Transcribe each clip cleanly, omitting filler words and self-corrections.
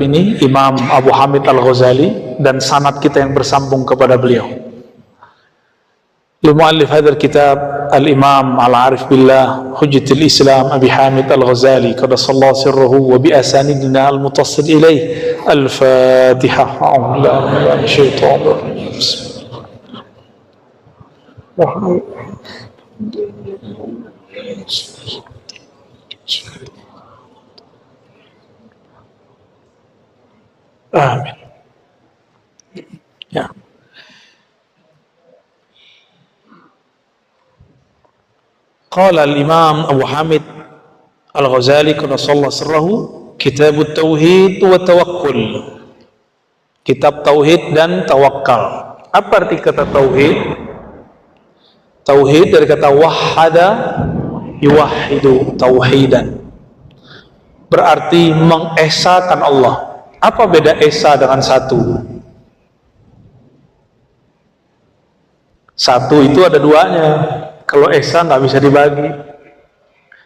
ini Imam Abu Hamid Al-Ghazali dan sanad kita yang bersambung kepada beliau. Mu'allif hadzal kitab Al-Imam Al-Arif Billah Hujjatul Islam Abi Hamid Al-Ghazali qaddasallahu sirruhu wa bi asanidina al-mutassil ilaih. Al-Fatihah. Amin. Ya. Qala al-Imam Abu Hamid Al-Ghazali qaddasallahu sirruhu Kitab Tauhid wa Tawakkul. Kitab Tauhid dan Tawakkal. Apa arti kata Tauhid? Tauhid dari kata wahada yuwahidu tauhidan. Berarti mengesakan Allah. Apa beda esa dengan satu? Satu itu ada duanya. Kalau esa nggak bisa dibagi.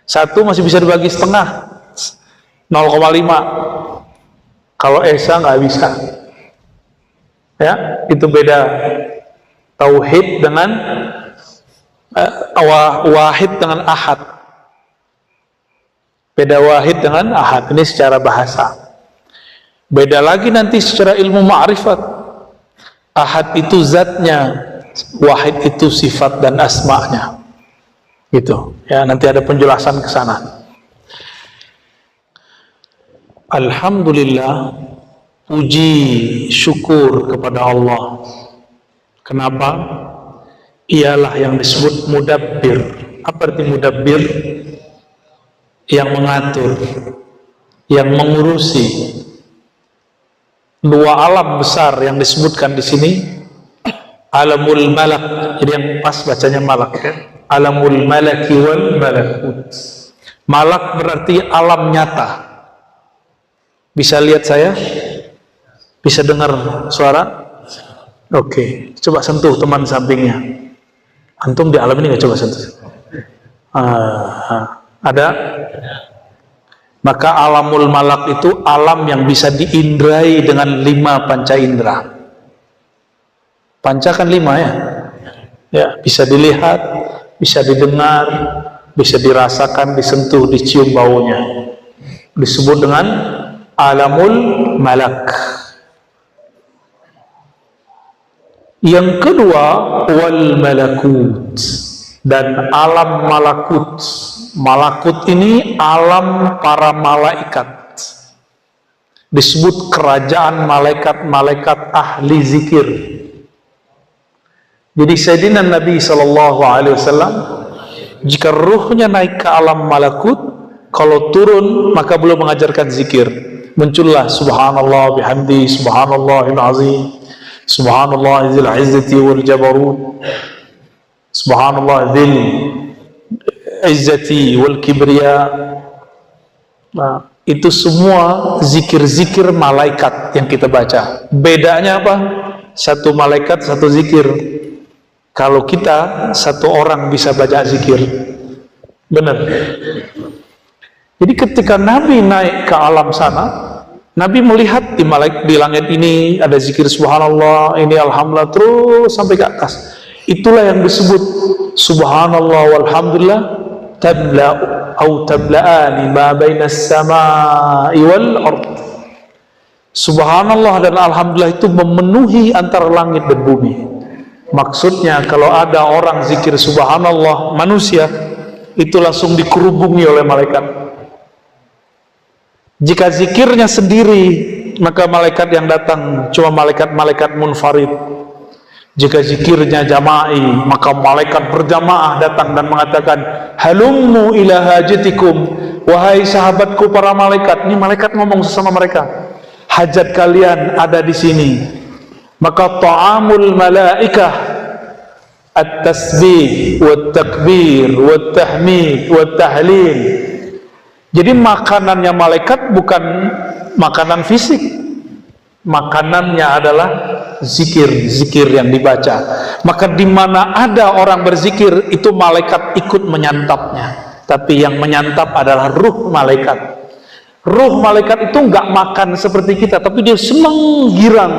Satu masih bisa dibagi setengah, 0,5. Kalau esa nggak bisa. Ya, itu beda tauhid dengan wahid dengan ahad. Beda wahid dengan ahad. Ini secara bahasa. Beda lagi nanti secara ilmu ma'rifat. Ahad itu zatnya, wahid itu sifat dan asma'nya. Gitu. Ya, nanti ada penjelasan ke sana. Alhamdulillah, puji syukur kepada Allah. Kenapa? Ialah yang disebut mudabbir. Apa arti mudabbir? Yang mengatur, yang mengurusi dua alam besar yang disebutkan di sini, alamul malak. Jadi yang pas bacanya malak, ya? Alamul malaki wal malakut. Malak berarti alam nyata. Bisa lihat saya? Bisa dengar suara? Oke, coba sentuh teman sampingnya. Antum di alam ini nggak coba sentuh? Ada? Maka alamul malak itu alam yang bisa diindrai dengan 5 panca indera. Panca kan 5 ya? Ya, bisa dilihat, bisa didengar, bisa dirasakan, disentuh, dicium baunya. Disebut dengan alamul malak. Yang kedua, wal malakut, dan alam malakut. Malakut ini alam para malaikat. Disebut kerajaan malaikat-malaikat ahli zikir. Jadi Sayyidina Nabi SAW, jika ruhnya naik ke alam malakut, kalau turun maka beliau mengajarkan zikir. Muncullah subhanallah bihamdi, subhanallahil azim, subhanallah dzil izzati wal jabarut, subhanallah dzil izzati wal kibriya. Nah, itu semua zikir-zikir malaikat yang kita baca. Bedanya apa? Satu malaikat, satu zikir. Kalau kita, satu orang bisa baca zikir. Benar. Jadi ketika Nabi naik ke alam sana, Nabi melihat di langit ini ada zikir subhanallah, ini alhamdulillah, terus sampai ke atas. Itulah yang disebut subhanallah walhamdulillah tabla'ani ma bainas samai wal ard. Subhanallah dan alhamdulillah itu memenuhi antara langit dan bumi. Maksudnya kalau ada orang zikir subhanallah manusia, itu langsung dikerubungi oleh malaikat. Jika zikirnya sendiri, maka malaikat yang datang cuma malaikat-malaikat munfarid. Jika zikirnya jama'i, maka malaikat berjamaah datang dan mengatakan, halummu ila hajatikum, wahai sahabatku para malaikat. Ini malaikat ngomong sesama mereka, hajat kalian ada di sini. Maka ta'amul malaikah at-tasbih wat-takbir wat-tahmid wat-tahlil. Jadi makanannya malaikat bukan makanan fisik, makanannya adalah zikir yang dibaca. Maka di mana ada orang berzikir, itu malaikat ikut menyantapnya. Tapi yang menyantap adalah ruh malaikat. Ruh malaikat itu nggak makan seperti kita, tapi dia senang girang.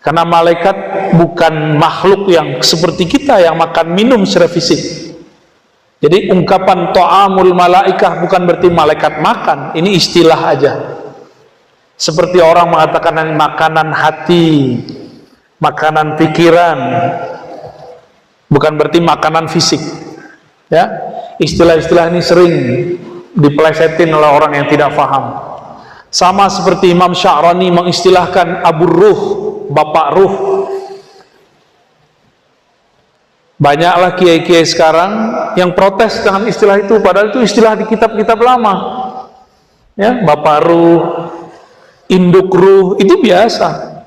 Karena malaikat bukan makhluk yang seperti kita yang makan minum secara fisik. Jadi ungkapan ta'amul malaikah bukan berarti malaikat makan, ini istilah aja. Seperti orang mengatakan makanan hati, makanan pikiran, bukan berarti makanan fisik. Ya, istilah-istilah ini sering dipelesetin oleh orang yang tidak paham. Sama seperti Imam Sya'rani mengistilahkan Abu Ruh, Bapak Ruh. Banyaklah kiai-kiai sekarang yang protes dengan istilah itu, padahal itu istilah di kitab-kitab lama. Ya, Bapak Ruh, Induk Ruh, itu biasa.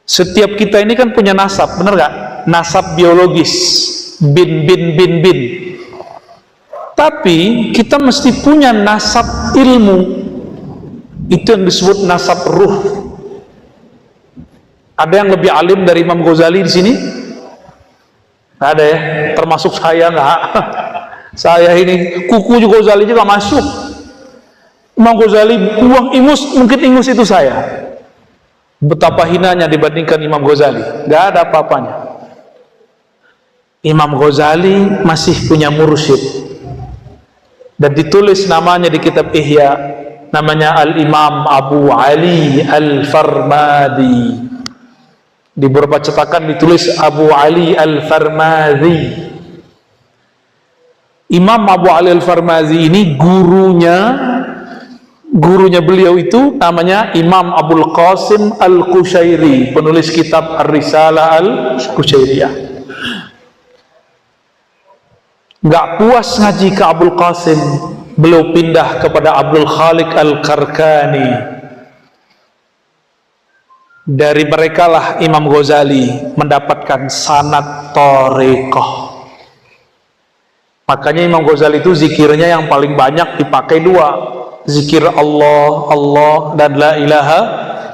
Setiap kita ini kan punya nasab, benar gak? Nasab biologis, bin. Tapi kita mesti punya nasab ilmu, itu yang disebut nasab ruh. Ada yang lebih alim dari Imam Ghazali di sini? Nggak ada ya, termasuk saya nggak. Saya ini kuku juga Ghazali juga masuk. Imam Ghazali buang ingus, mungkin ingus itu saya. Betapa hinanya dibandingkan Imam Ghazali, nggak ada apa-apanya. Imam Ghazali masih punya mursyid, dan ditulis namanya di kitab Ihya, namanya Al-Imam Abu Ali Al-Farmadi. Di beberapa cetakan ditulis Abu Ali Al-Farmazi. Imam Abu Ali Al-Farmazi ini gurunya beliau itu namanya Imam Abul Qasim Al-Qushairi, penulis kitab Ar-Risalah Al-Qushairiyah. Nggak puas ngaji ke Abul Qasim, beliau pindah kepada Abdul Khaliq Al-Karkani. Dari merekalah Imam Ghazali mendapatkan sanad thariqah. Makanya Imam Ghazali itu zikirnya yang paling banyak dipakai dua, zikir Allah, Allah, dan la ilaha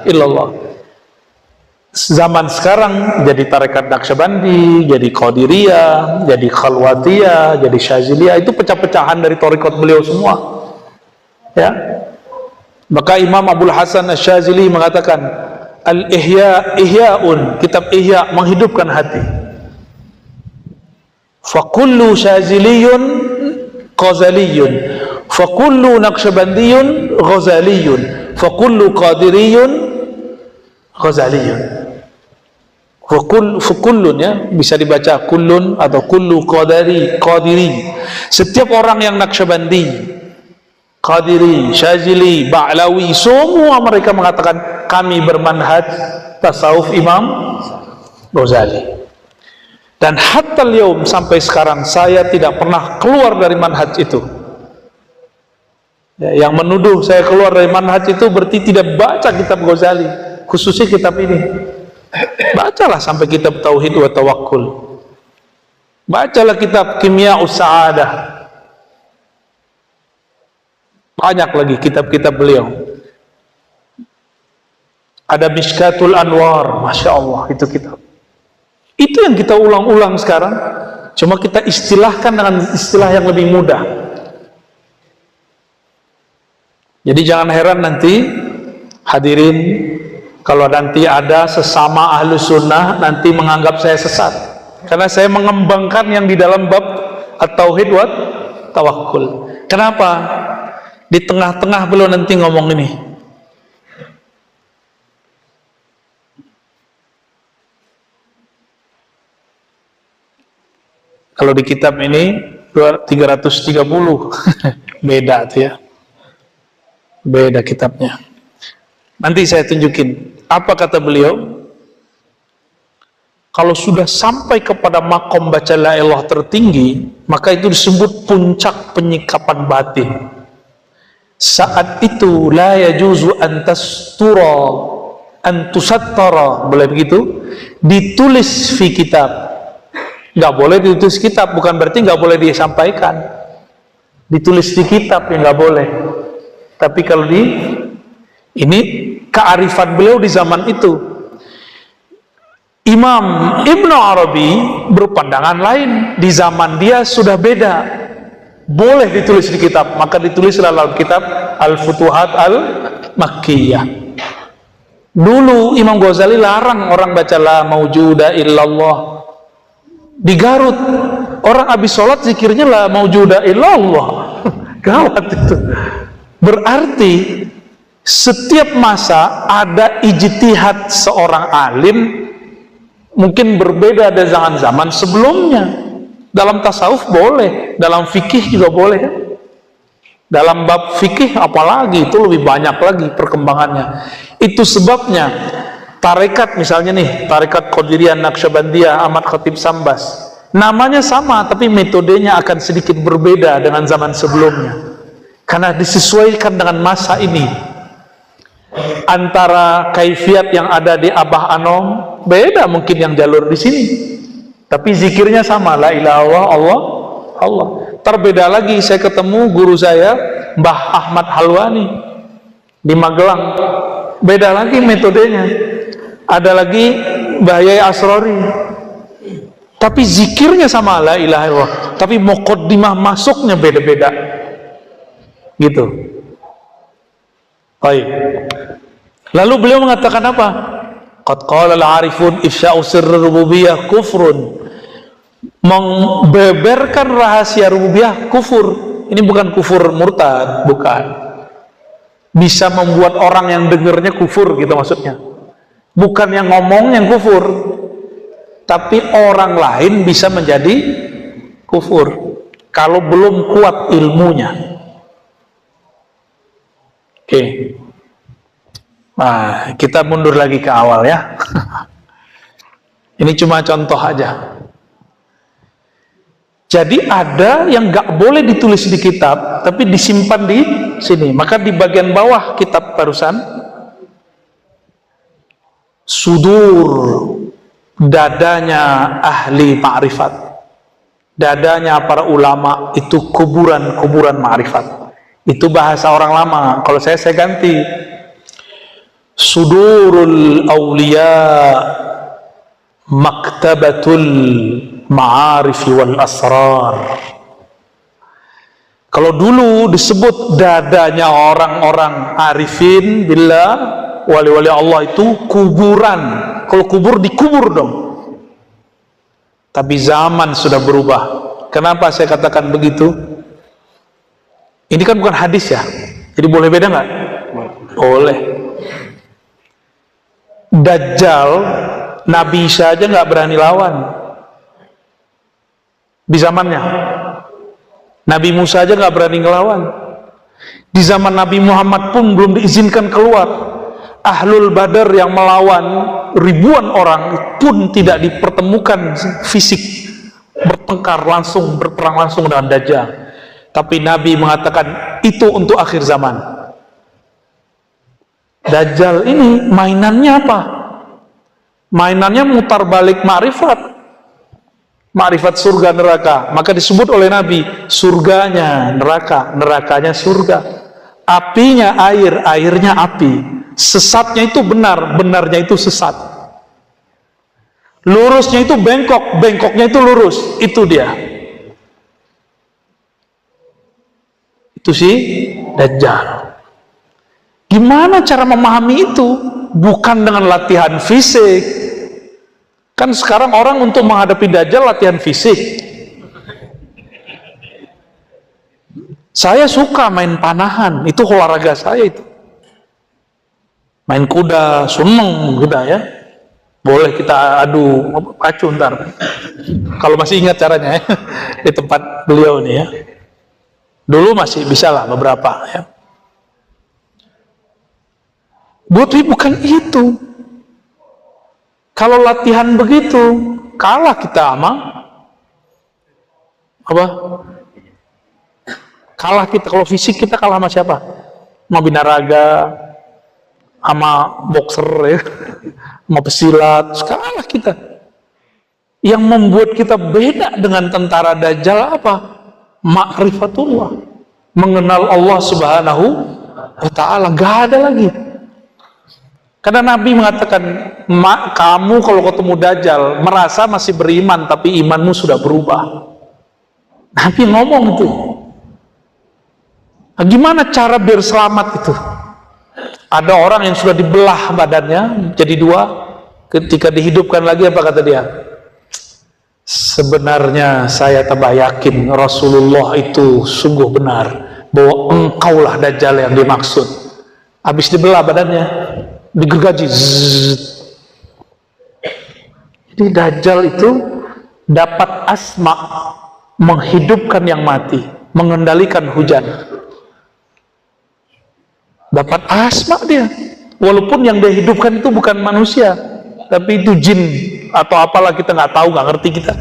illallah. Zaman sekarang jadi tarekat Naqsyabandi, jadi Qadiriyah, jadi Khalwatiyah, jadi Syaziliyah, itu pecah-pecahan dari thariqat beliau semua. Ya. Maka Imam Abul Hasan Asy-Syazili mengatakan Al-Ihya, Ihya'un, kitab Ihya menghidupkan hati. Fakullu Syaziliyun Ghazaliyun, fakullu Naqsyabandiyun Ghazaliyun, fakullu Qadiriyun Ghazaliyun. Fakullun, ya, bisa dibaca kullun atau kullu Qadiri. Setiap orang yang Naqsyabandi, Qadiri, Syazili, Ba'lawi, semua mereka mengatakan kami bermanhaj tasawuf Imam Ghazali. Dan hatta al-yaum, sampai sekarang saya tidak pernah keluar dari manhaj itu. Ya, yang menuduh saya keluar dari manhaj itu berarti tidak baca kitab Ghazali, khususnya kitab ini. Bacalah sampai kitab Tauhid wa Tawakkul. Bacalah kitab Kimya'us Sa'adah. Banyak lagi kitab-kitab beliau. Ada Mishkatul Anwar, Masya Allah, itu kitab. Itu yang kita ulang-ulang sekarang, cuma kita istilahkan dengan istilah yang lebih mudah. Jadi jangan heran nanti hadirin, kalau nanti ada sesama ahlu sunnah nanti menganggap saya sesat, karena saya mengembangkan yang di dalam bab At-Tauhid wa Tawakkul. Kenapa? Di tengah-tengah beliau nanti ngomong ini, kalau di kitab ini 330 beda tuh ya, beda kitabnya. Nanti saya tunjukin apa kata beliau. Kalau sudah sampai kepada makom baca la ilaha tertinggi, maka itu disebut puncak penyikapan batin. Saat itu la yajuzu antastura antusattara, boleh begitu, ditulis fi kitab. Nggak boleh ditulis kitab, bukan berarti nggak boleh disampaikan. Ditulis di kitab ya nggak boleh. Tapi kalau ini kearifan beliau di zaman itu. Imam Ibnu Arabi berpandangan lain, di zaman dia sudah beda. boleh ditulis di kitab, maka ditulislah dalam kitab Al-Futuhat Al-Makkiyah. Dulu Imam Ghazali larang orang baca la maujuda illallah. Di Garut orang habis sholat zikirnya la maujuda illallah. Gawat itu. Berarti setiap masa ada ijtihad seorang alim, mungkin berbeda dengan zaman sebelumnya. Dalam tasawuf boleh, dalam fikih juga boleh. Dalam bab fikih apalagi, itu lebih banyak lagi perkembangannya. Itu sebabnya tarekat, misalnya nih, tarekat Qadiriyah Naqsyabandiyah Ahmad Khatib Sambas, namanya sama tapi metodenya akan sedikit berbeda dengan zaman sebelumnya, karena disesuaikan dengan masa ini. Antara kaifiat yang ada di Abah Anom beda mungkin yang jalur di sini, tapi zikirnya sama, la ilaha illallah, Allah Allah. Terbeda lagi, saya ketemu guru saya Mbah Ahmad Halwani di Magelang, beda lagi metodenya. Ada lagi Mbah Yai Asrori, tapi zikirnya sama, la ilaha illallah, tapi muqaddimah masuknya beda-beda gitu. Baik. Lalu beliau mengatakan apa? Qad qala al-arifun ifsya'u sirr rububiyah kufrun. Membeberkan rahasia rububiyah kufur. Ini bukan kufur murtad, bukan. Bisa membuat orang yang dengarnya kufur gitu maksudnya. Bukan yang ngomong yang kufur, tapi orang lain bisa menjadi kufur kalau belum kuat ilmunya. Oke. Nah, kita mundur lagi ke awal ya. Ini cuma contoh aja. Jadi ada yang gak boleh ditulis di kitab, tapi disimpan di sini. Maka di bagian bawah kitab barusan, sudur, dadanya ahli ma'rifat, dadanya para ulama, itu kuburan-kuburan ma'rifat. Itu bahasa orang lama. Kalau saya ganti, sudurul awliya maktabatul ma'arif wal asrar. Kalau dulu disebut dadanya orang-orang arifin billah, wali-wali Allah, itu kuburan. Kalau kubur dikubur dong. Tapi zaman sudah berubah. Kenapa saya katakan begitu? Ini kan bukan hadis ya, jadi boleh beda nggak? Boleh. Dajjal, Nabi Isa aja nggak berani lawan di zamannya. Nabi Musa aja nggak berani ngelawan. Di zaman Nabi Muhammad pun belum diizinkan keluar. Ahlul Badar yang melawan ribuan orang pun tidak dipertemukan fisik, bertengkar langsung, berperang langsung dengan Dajjal. Tapi Nabi mengatakan itu untuk akhir zaman. Dajjal ini mainannya apa? Mainannya mutar balik ma'rifat, ma'rifat surga neraka. Maka disebut oleh Nabi, surganya neraka, nerakanya surga, apinya air, airnya api. Sesatnya itu benar, benarnya itu sesat. Lurusnya itu bengkok, bengkoknya itu lurus. Itu dia. Itu si Dajjal. Gimana cara memahami itu? Bukan dengan latihan fisik. Kan sekarang orang untuk menghadapi Dajjal latihan fisik. Saya suka main panahan, itu olahraga saya itu. Main kuda, seneng kuda ya. Boleh kita adu pacu ntar. Kalau masih ingat caranya ya, di tempat beliau nih ya. Dulu masih bisa lah beberapa ya. Tapi bukan itu. Kalau latihan begitu, kalah kita sama apa? Kalah kita, kalau fisik kita kalah sama siapa? Sama binaraga, sama boxer ya, sama pesilat, kalah kita. Yang membuat kita beda dengan tentara Dajjal apa? Ma'rifatullah, mengenal Allah Subhanahu wa ta'ala. Gak ada lagi. Karena Nabi mengatakan, kamu kalau ketemu Dajjal merasa masih beriman, tapi imanmu sudah berubah. Nabi ngomong itu. Nah, gimana cara biar selamat itu? Ada orang yang sudah dibelah badannya jadi dua, ketika dihidupkan lagi apa kata dia? Sebenarnya saya tambah yakin Rasulullah itu sungguh benar bahwa engkaulah Dajjal yang dimaksud. Habis dibelah badannya, digergaji. Jadi Dajjal itu dapat asma, menghidupkan yang mati, mengendalikan hujan. Dapat asma dia, walaupun yang dia hidupkan itu bukan manusia, tapi itu jin atau apalah, kita nggak tahu, nggak ngerti kita.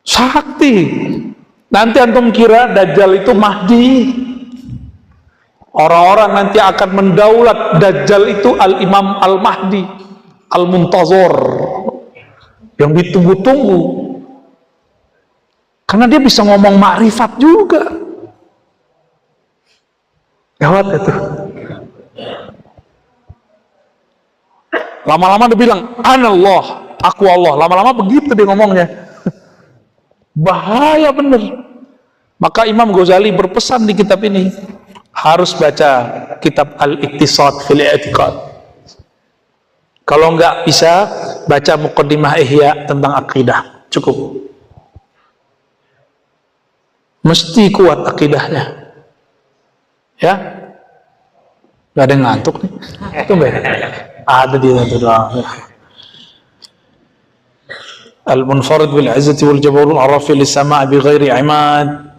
Sakti. Nanti antum kira Dajjal itu Mahdi. Orang-orang nanti akan mendaulat. Dajjal itu Al-Imam Al-Mahdi Al-Muntazor, yang ditunggu-tunggu, karena dia bisa ngomong makrifat juga. Gawat itu. Lama-lama dia bilang, Anallah, aku Allah. Lama-lama begitu dia ngomongnya. Bahaya bener. Maka Imam Ghazali berpesan di kitab ini, harus baca kitab Al-Iqtisad fil I'tiqad. Kalau enggak bisa, baca Muqaddimah Ihya tentang akidah. Cukup. Mesti kuat akidahnya. Ya, nggak ada yang ngantuk nih. Itu ada di itu doang. Al-munfarid bil izzati wal jabarut arafi lis sama' bi ghairi imad,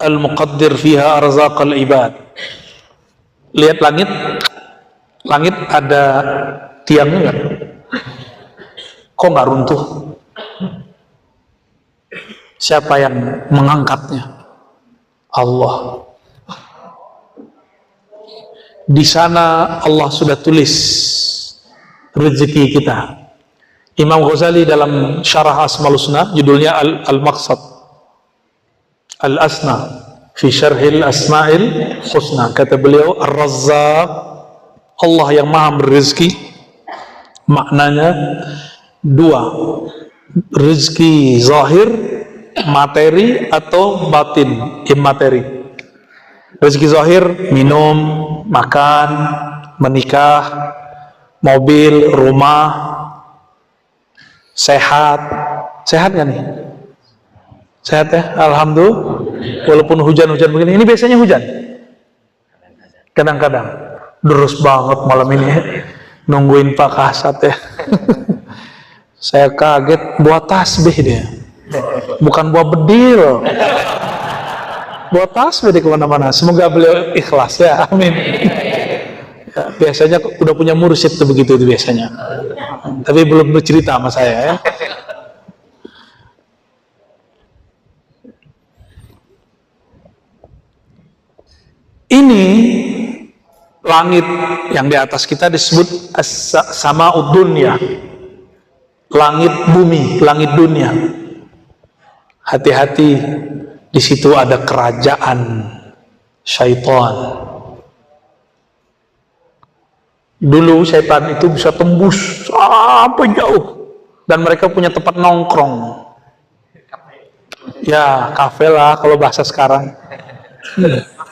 al-muqaddir fiha arzaq al-ibad. Lihat langit, langit ada tiangnya nggak? Kok nggak runtuh? Siapa yang mengangkatnya? Allah. Di sana Allah sudah tulis rezeki kita. Imam Ghazali dalam Syarah Asmaul Husna, judulnya Al-Maqsad Al-Asna fi Syarhil Asma'il Husna, kata beliau, Ar-Razzaq, Allah yang maha berrezeki, maknanya dua, rezeki zahir, materi, atau batin, immateri. Rezeki zahir, minum, makan, menikah, mobil, rumah, sehat. Sehat gak nih? Sehat ya? Alhamdulillah. Walaupun hujan-hujan begini, ini biasanya hujan? Kadang-kadang. Terus banget malam ini ya. Nungguin Pak Kasat ya. Saya kaget, buat tasbih dia. Bukan buat bedil. Buat tasbih di kemana-mana. Semoga beliau ikhlas ya, amin. Ya, biasanya udah punya mursyid tuh begitu itu biasanya. Tapi belum bercerita sama saya ya. Ini langit yang di atas kita disebut as-sama'ud dunya. Langit bumi, langit dunia. Hati-hati, di situ ada kerajaan syaitan. Dulu syaitan itu bisa tembus sampai jauh, dan mereka punya tempat nongkrong. Ya, kafe lah kalau bahasa sekarang.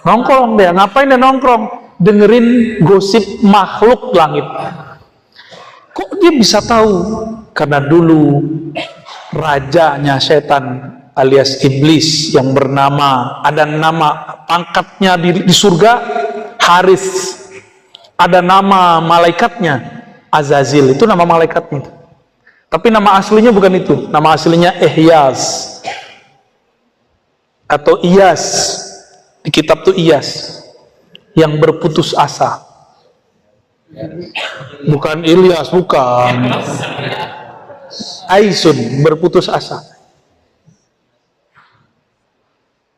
Nongkrong dia, ngapain dia nongkrong? Dengerin gosip makhluk langit. Kok dia bisa tahu? Karena dulu rajanya setan alias iblis yang bernama, ada nama pangkatnya di surga, Haris. Ada nama malaikatnya, Azazil, itu nama malaikatnya. Tapi nama aslinya bukan itu, nama aslinya Ihyas atau Iyas. Di kitab tuh Iyas, yang berputus asa. Bukan Ilyas, bukan. Aisun, berputus asa.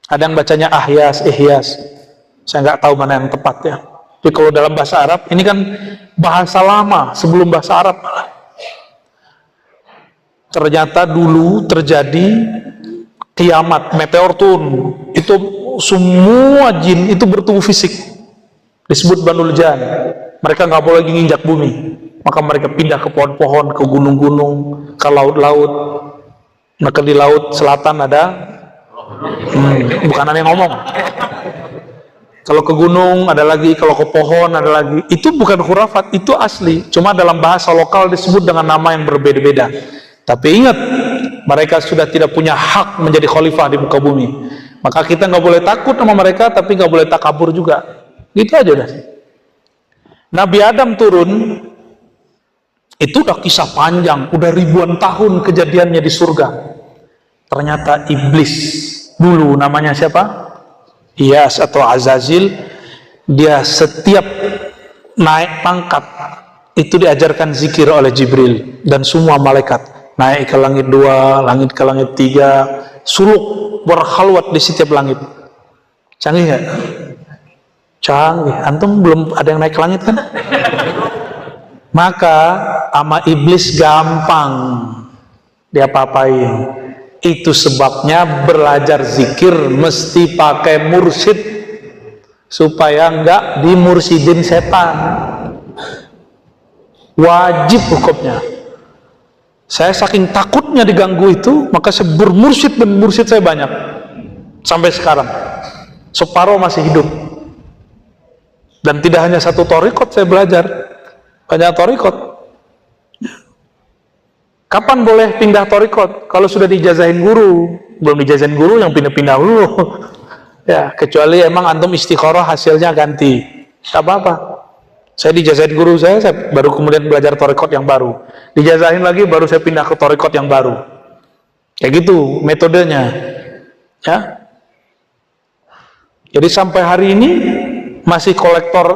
Ada yang bacanya Ahyas, Ihyas. Saya nggak tahu mana yang tepat ya. Tapi kalau dalam bahasa Arab, ini kan bahasa lama, sebelum bahasa Arab malah. Ternyata dulu terjadi kiamat, meteor turun. Itu semua jin itu bertubuh fisik. Disebut Banul Jan. Mereka nggak boleh lagi nginjak bumi. Maka mereka pindah ke pohon-pohon, ke gunung-gunung, ke laut-laut. Maka di laut selatan ada Bukan aneh ngomong. Kalau ke gunung ada lagi, kalau ke pohon ada lagi. Itu bukan khurafat, itu asli. Cuma dalam bahasa lokal disebut dengan nama yang berbeda-beda. Tapi ingat, mereka sudah tidak punya hak menjadi khalifah di muka bumi. Maka kita nggak boleh takut sama mereka, tapi nggak boleh takabur juga. Gitu aja udah. Nabi Adam turun, itu udah kisah panjang, udah ribuan tahun kejadiannya di surga. Ternyata iblis dulu, namanya siapa? Iyas atau Azazil, dia setiap naik pangkat itu diajarkan zikir oleh Jibril dan semua malaikat. Naik ke langit 2, langit ke langit 3, suluk berkhalwat di setiap langit. Canggih nggak? Canggih. Antum belum ada yang naik ke langit kan? Maka sama iblis gampang dia apa-apain. Itu sebabnya belajar zikir mesti pakai mursyid supaya enggak dimursidin setan. Wajib hukumnya. Saya saking takutnya diganggu itu, maka saya bermursyid dan mursyid saya banyak sampai sekarang. Separuh masih hidup. Dan tidak hanya satu thariqat saya belajar, banyak thariqat. Kapan boleh pindah thariqat? Kalau sudah dijazahin guru. Belum dijazahin guru yang pindah-pindah dulu. Ya, kecuali emang antum istikharah hasilnya ganti. Tak apa-apa. Saya dijazahin guru saya baru kemudian belajar thariqat yang baru. Dijazahin lagi baru saya pindah ke thariqat yang baru. Kayak gitu metodenya. Ya. Jadi sampai hari ini masih kolektor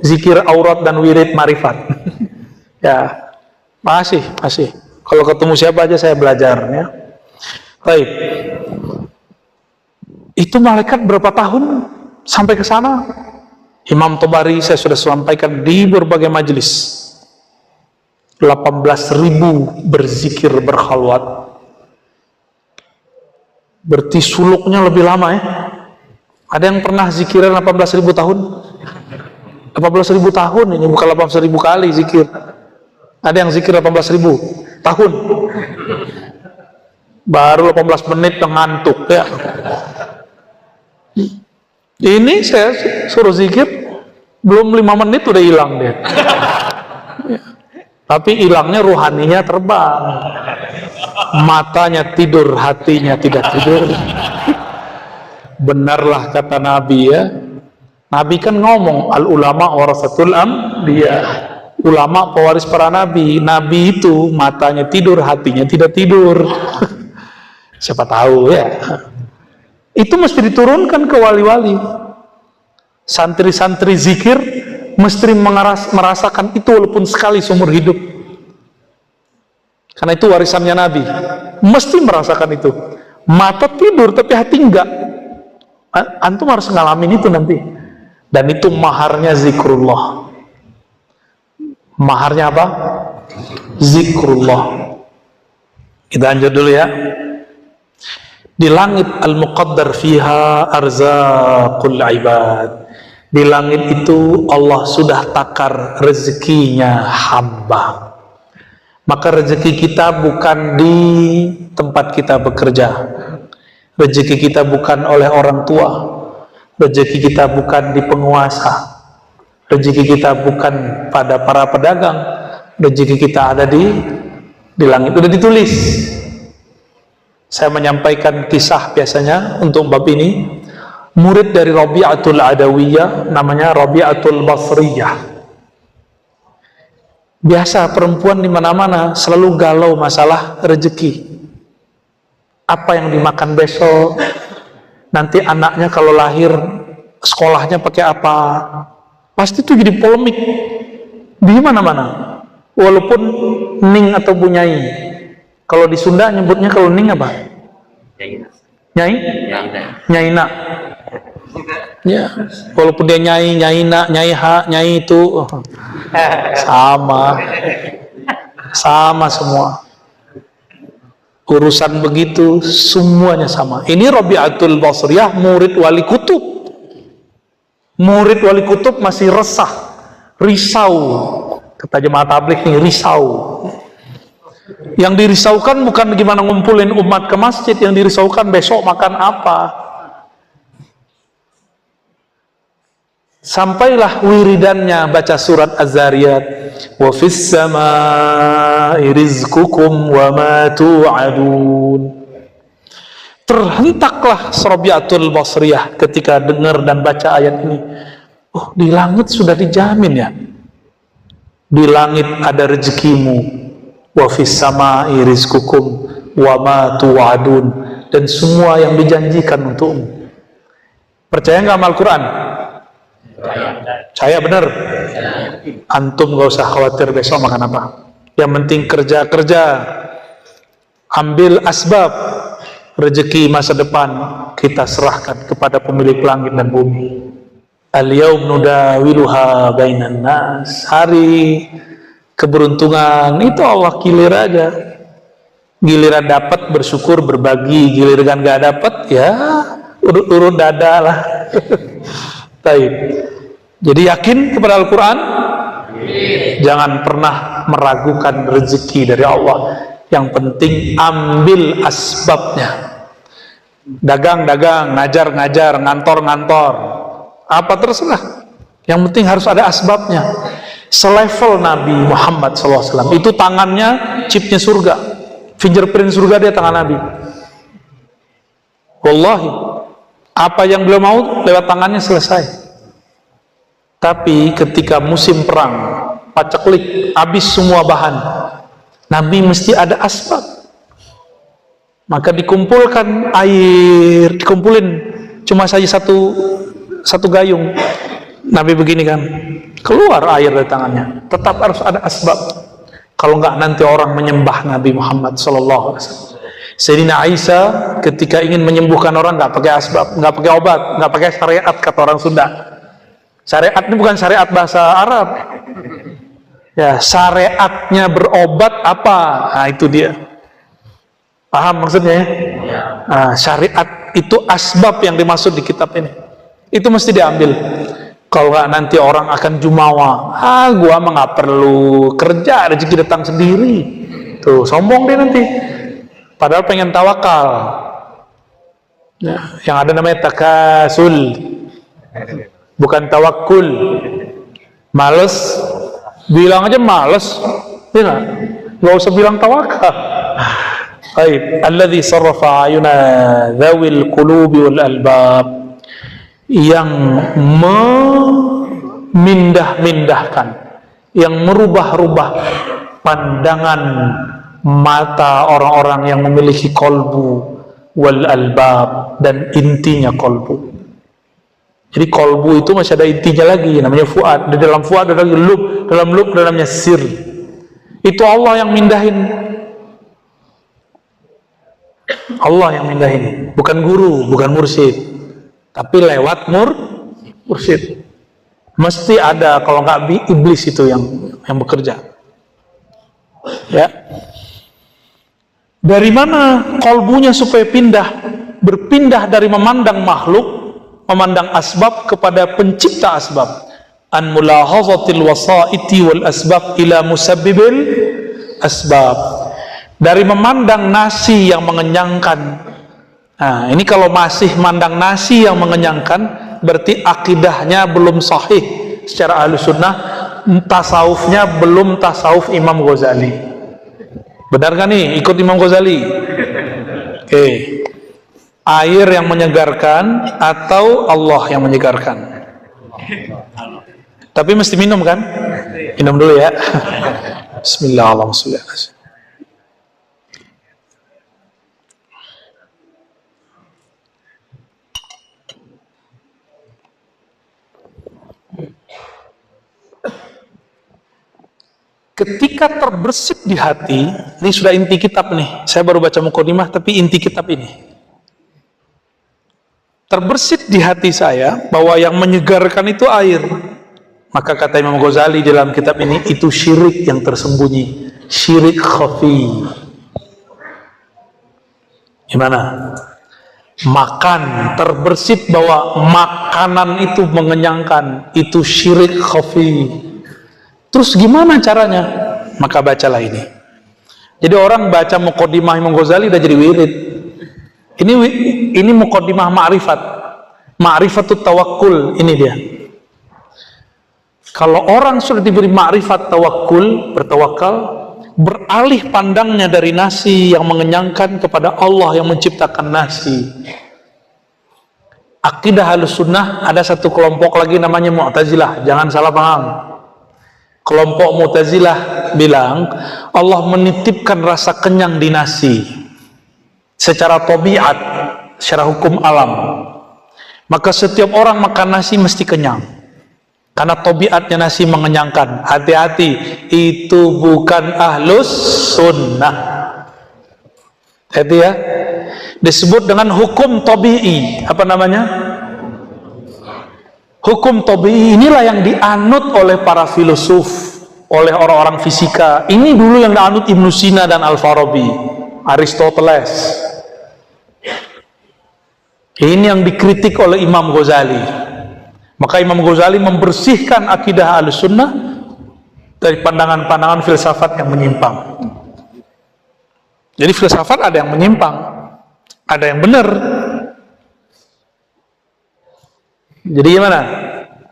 zikir aurat dan wirid marifat. Ya. Masih. Kalau ketemu siapa aja saya belajar, ya. Baik. Itu malaikat berapa tahun sampai ke sana? Imam Tabari saya sudah sampaikan di berbagai majelis. 18.000 berzikir berkhalwat. Berarti suluknya lebih lama ya. Ada yang pernah zikiran 18.000 tahun? 18.000 tahun ini bukan 18.000 kali zikir. Ada yang zikir 18.000 tahun. Baru 18 menit ngantuk ya. Ini saya suruh zikir belum 5 menit udah hilang dia. Tapi hilangnya ruhaninya terbang. Matanya tidur, hatinya tidak tidur. Benarlah kata Nabi ya. Nabi kan ngomong al ulama warasatul anbiya. Ulama pewaris para nabi. Nabi itu matanya tidur, hatinya tidak tidur. Siapa tahu ya. Itu mesti diturunkan ke wali-wali. Santri-santri zikir mesti merasakan itu walaupun sekali seumur hidup. Karena itu warisannya Nabi. Mesti merasakan itu. Mata tidur tapi hati enggak. Antum harus ngalamin itu nanti. Dan itu maharnya zikrullah. Maharnya apa? Zikrullah. Kita lanjut dulu ya. Di langit al-muqaddar fiha arzaqul ibad. Di langit itu Allah sudah takar rezekinya hamba. Maka rezeki kita bukan di tempat kita bekerja. Rezeki kita bukan oleh orang tua. Rezeki kita bukan di penguasa. Rezeki kita bukan pada para pedagang. Rezeki kita ada di langit. Sudah ditulis. Saya menyampaikan kisah biasanya untuk bab ini. Murid dari Rabi'atul Adawiyah namanya Rabi'atul Basriyah. Biasa perempuan di mana-mana selalu galau masalah rezeki. Apa yang dimakan besok? Nanti anaknya kalau lahir sekolahnya pakai apa? Pasti itu jadi polemik di mana-mana. Walaupun Ning atau Bunyai. Kalau di Sunda nyebutnya kalau Ning apa? Nyai? Nyaina. Ya, walaupun dia Nyai, Nyaina, Nyaiha, Nyai itu sama semua. Urusan begitu semuanya sama. Ini Rabi'atul Basriyah, murid Wali Kutub. Murid Wali Kutub masih resah, risau. Kata jemaah tabligh nih, risau. Yang dirisaukan bukan gimana ngumpulin umat ke masjid, yang dirisaukan besok makan apa. Sampailah wiridannya baca surat Az-Zariyat, wa fis samaa'i rizqukum wa ma tu'adun. Terhentaklah Rabi'atul Basriyah ketika dengar dan baca ayat ini. Oh, di langit sudah dijamin ya. Di langit ada rezekimu. Wa fis samaa'i rizqukum wa ma tu'adun, dan semua yang dijanjikan untukmu. Percaya nggak sama Al-Quran? Saya benar. Antum gak usah khawatir besok makan apa. Yang penting kerja-kerja, ambil asbab. Rezeki masa depan kita serahkan kepada pemilik langit dan bumi. Al-yaum nudawiluha bainan nas. Hari keberuntungan itu Allah kilir aja. Giliran dapat bersyukur berbagi, giliran gak dapat ya urut-urut dada lah. Taib. Jadi yakin kepada Al-Quran, jangan pernah meragukan rezeki dari Allah. Yang penting ambil asbabnya. Dagang-dagang, ngajar-ngajar, ngantor-ngantor, apa terserah. Yang penting harus ada asbabnya. Selevel Nabi Muhammad SAW, itu tangannya chipnya surga, fingerprint surga dia tangan Nabi. Wallahi, apa yang beliau mau lewat tangannya selesai. Tapi ketika musim perang, paceklik, habis semua bahan, Nabi mesti ada asbab. Maka dikumpulkan air, dikumpulin cuma saja satu gayung. Nabi begini kan, keluar air dari tangannya. Tetap harus ada asbab. Kalau enggak nanti orang menyembah Nabi Muhammad SAW. Sayyidina Aisyah ketika ingin menyembuhkan orang nggak pakai asbab, nggak pakai obat, nggak pakai syariat kata orang Sunda. Syariat ini bukan syariat bahasa Arab. Ya, syariatnya berobat apa? Nah, itu dia. Paham maksudnya ya? Nah, syariat itu asbab yang dimaksud di kitab ini. Itu mesti diambil. Kalau nggak nanti orang akan jumawa. Gua mah nggak perlu kerja, rezeki datang sendiri. Tuh, sombong dia nanti. Padahal pengen tawakal. Ya, yang ada namanya takasul, bukan tawakul. Males, bilang aja males, ya nggak usah bilang tawakal. Baik, alladzi sarrafa ayuna dzawil qulubi wal albab, yang memindah-mindahkan, yang merubah-rubah pandangan mata orang-orang yang memiliki kolbu wal albab, dan intinya kolbu. Jadi kolbu itu masih ada intinya lagi, namanya fuad. Di dalam fuad ada lagi lub, dalam lub dalamnya sir. Itu Allah yang mindahin. Allah yang mindahin, bukan guru, bukan mursyid, tapi lewat mursyid. Mesti ada, kalau nggak iblis itu yang bekerja. Ya. Dari mana kolbunya supaya berpindah dari memandang makhluk, memandang asbab kepada pencipta asbab. An mulahazatil wasaiti wal asbab ila musabbibil asbab. Dari memandang nasi yang mengenyangkan. Nah, ini kalau masih mandang nasi yang mengenyangkan, berarti akidahnya belum sahih secara ahlu sunnah, tasawufnya belum tasawuf Imam Ghazali. Benar kan nih, ikut Imam Ghazali? Oke. Air yang menyegarkan atau Allah yang menyegarkan? Tapi mesti minum kan? Minum dulu ya. Bismillahirrahmanirrahim. Ketika terbersit di hati, ini sudah inti kitab nih. Saya baru baca mukadimah, tapi inti kitab ini. Terbersit di hati saya bahwa yang menyegarkan itu air. Maka kata Imam Ghazali dalam kitab ini, itu syirik yang tersembunyi, syirik khafi. Gimana? Makan, terbersit bahwa makanan itu mengenyangkan, itu syirik khafi. Terus gimana caranya? Maka bacalah ini. Jadi orang baca muqaddimah Imam Ghazali udah jadi wirid. Ini muqaddimah ma'rifat. Ma'rifatut tawakkul, ini dia. Kalau orang sudah diberi ma'rifat tawakkul, bertawakal, beralih pandangnya dari nasi yang mengenyangkan kepada Allah yang menciptakan nasi. Akidah Ahlussunnah ada satu kelompok lagi namanya Mu'tazilah, jangan salah paham. Kelompok Mu'tazilah bilang Allah menitipkan rasa kenyang di nasi secara tabiat, secara hukum alam. Maka setiap orang makan nasi mesti kenyang karena tabiatnya nasi mengenyangkan. Hati-hati, itu bukan Ahlus Sunnah. Hati ya, disebut dengan hukum tabi'i. Apa namanya? Hukum tabi'i inilah yang dianut oleh para filosof, oleh orang-orang fisika. Ini dulu yang dianut Ibnu Sina dan Al-Farabi, Aristoteles. Ini yang dikritik oleh Imam Ghazali. Maka Imam Ghazali membersihkan akidah Ahlussunnah dari pandangan-pandangan filsafat yang menyimpang. Jadi filsafat ada yang menyimpang, ada yang benar. Jadi gimana?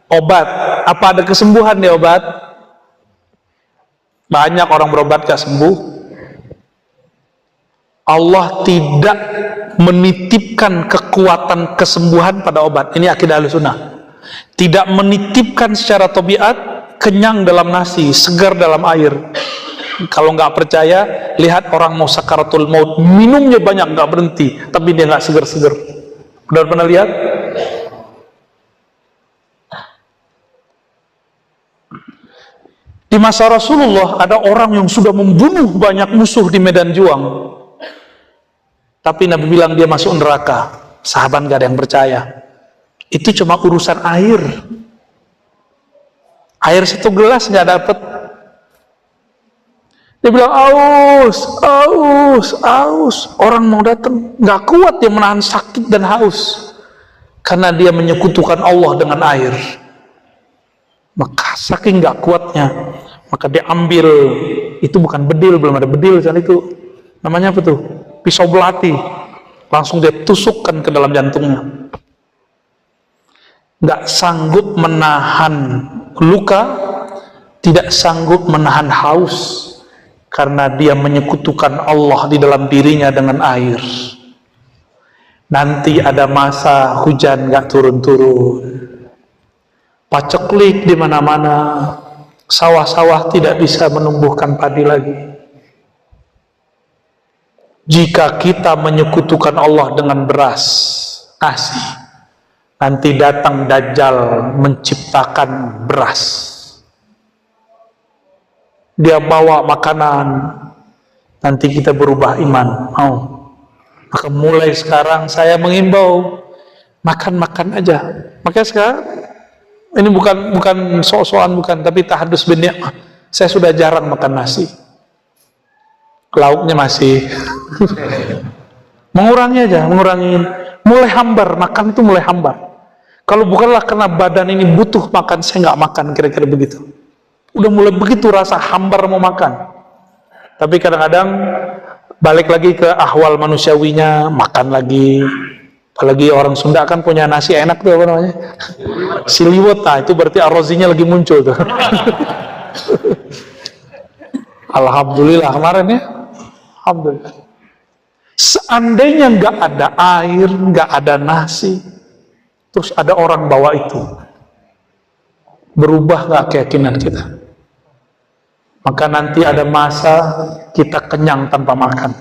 Obat, apa ada kesembuhan di obat? Banyak orang berobat gak sembuh. Allah tidak menitipkan kekuatan kesembuhan pada obat. Ini akidah Ahlussunnah. Tidak menitipkan secara tabiat kenyang dalam nasi, segar dalam air. Kalau nggak percaya, lihat orang mau sakaratul maut, minumnya banyak nggak berhenti, tapi dia nggak segar-segar. Udah pernah lihat? Di masa Rasulullah ada orang yang sudah membunuh banyak musuh di medan juang, tapi Nabi bilang dia masuk neraka. Sahabat nggak ada yang percaya. Itu cuma urusan air. Air satu gelas nggak dapet. Dia bilang aus, aus, aus. Orang mau datang, nggak kuat dia menahan sakit dan haus, karena dia menyekutukan Allah dengan air. Maka saking nggak kuatnya, maka dia ambil, itu bukan bedil, belum ada bedil saat itu. Namanya apa tuh? Pisau belati. Langsung dia tusukkan ke dalam jantungnya. Nggak sanggup menahan luka, tidak sanggup menahan haus, karena dia menyekutukan Allah di dalam dirinya dengan air. Nanti ada masa hujan nggak turun-turun, paceklik di mana-mana, sawah-sawah tidak bisa menumbuhkan padi lagi. Jika kita menyekutukan Allah dengan beras, nasi, nanti datang Dajjal menciptakan beras. Dia bawa makanan, nanti kita berubah iman. Mau? Maka mulai sekarang saya mengimbau, makan-makan aja. Makanya sekarang, ini bukan sok-sokan, bukan, tapi tahadus bin ni'mah. Saya sudah jarang makan nasi. Lauknya masih. Mengurangi aja, mengurangin. Mulai hambar, makan itu mulai hambar. Kalau bukanlah karena badan ini butuh makan, saya nggak makan, kira-kira begitu. Udah mulai begitu rasa hambar mau makan. Tapi kadang-kadang balik lagi ke ahwal manusiawinya, makan lagi. Apalagi orang Sunda kan punya nasi enak tuh, apa namanya? Siliwet, nah itu berarti arrozinya lagi muncul tuh. Alhamdulillah kemarin ya. Alhamdulillah. Seandainya nggak ada air, nggak ada nasi, terus ada orang bawa itu, berubah nggak keyakinan kita? Maka nanti ada masa kita kenyang tanpa makan,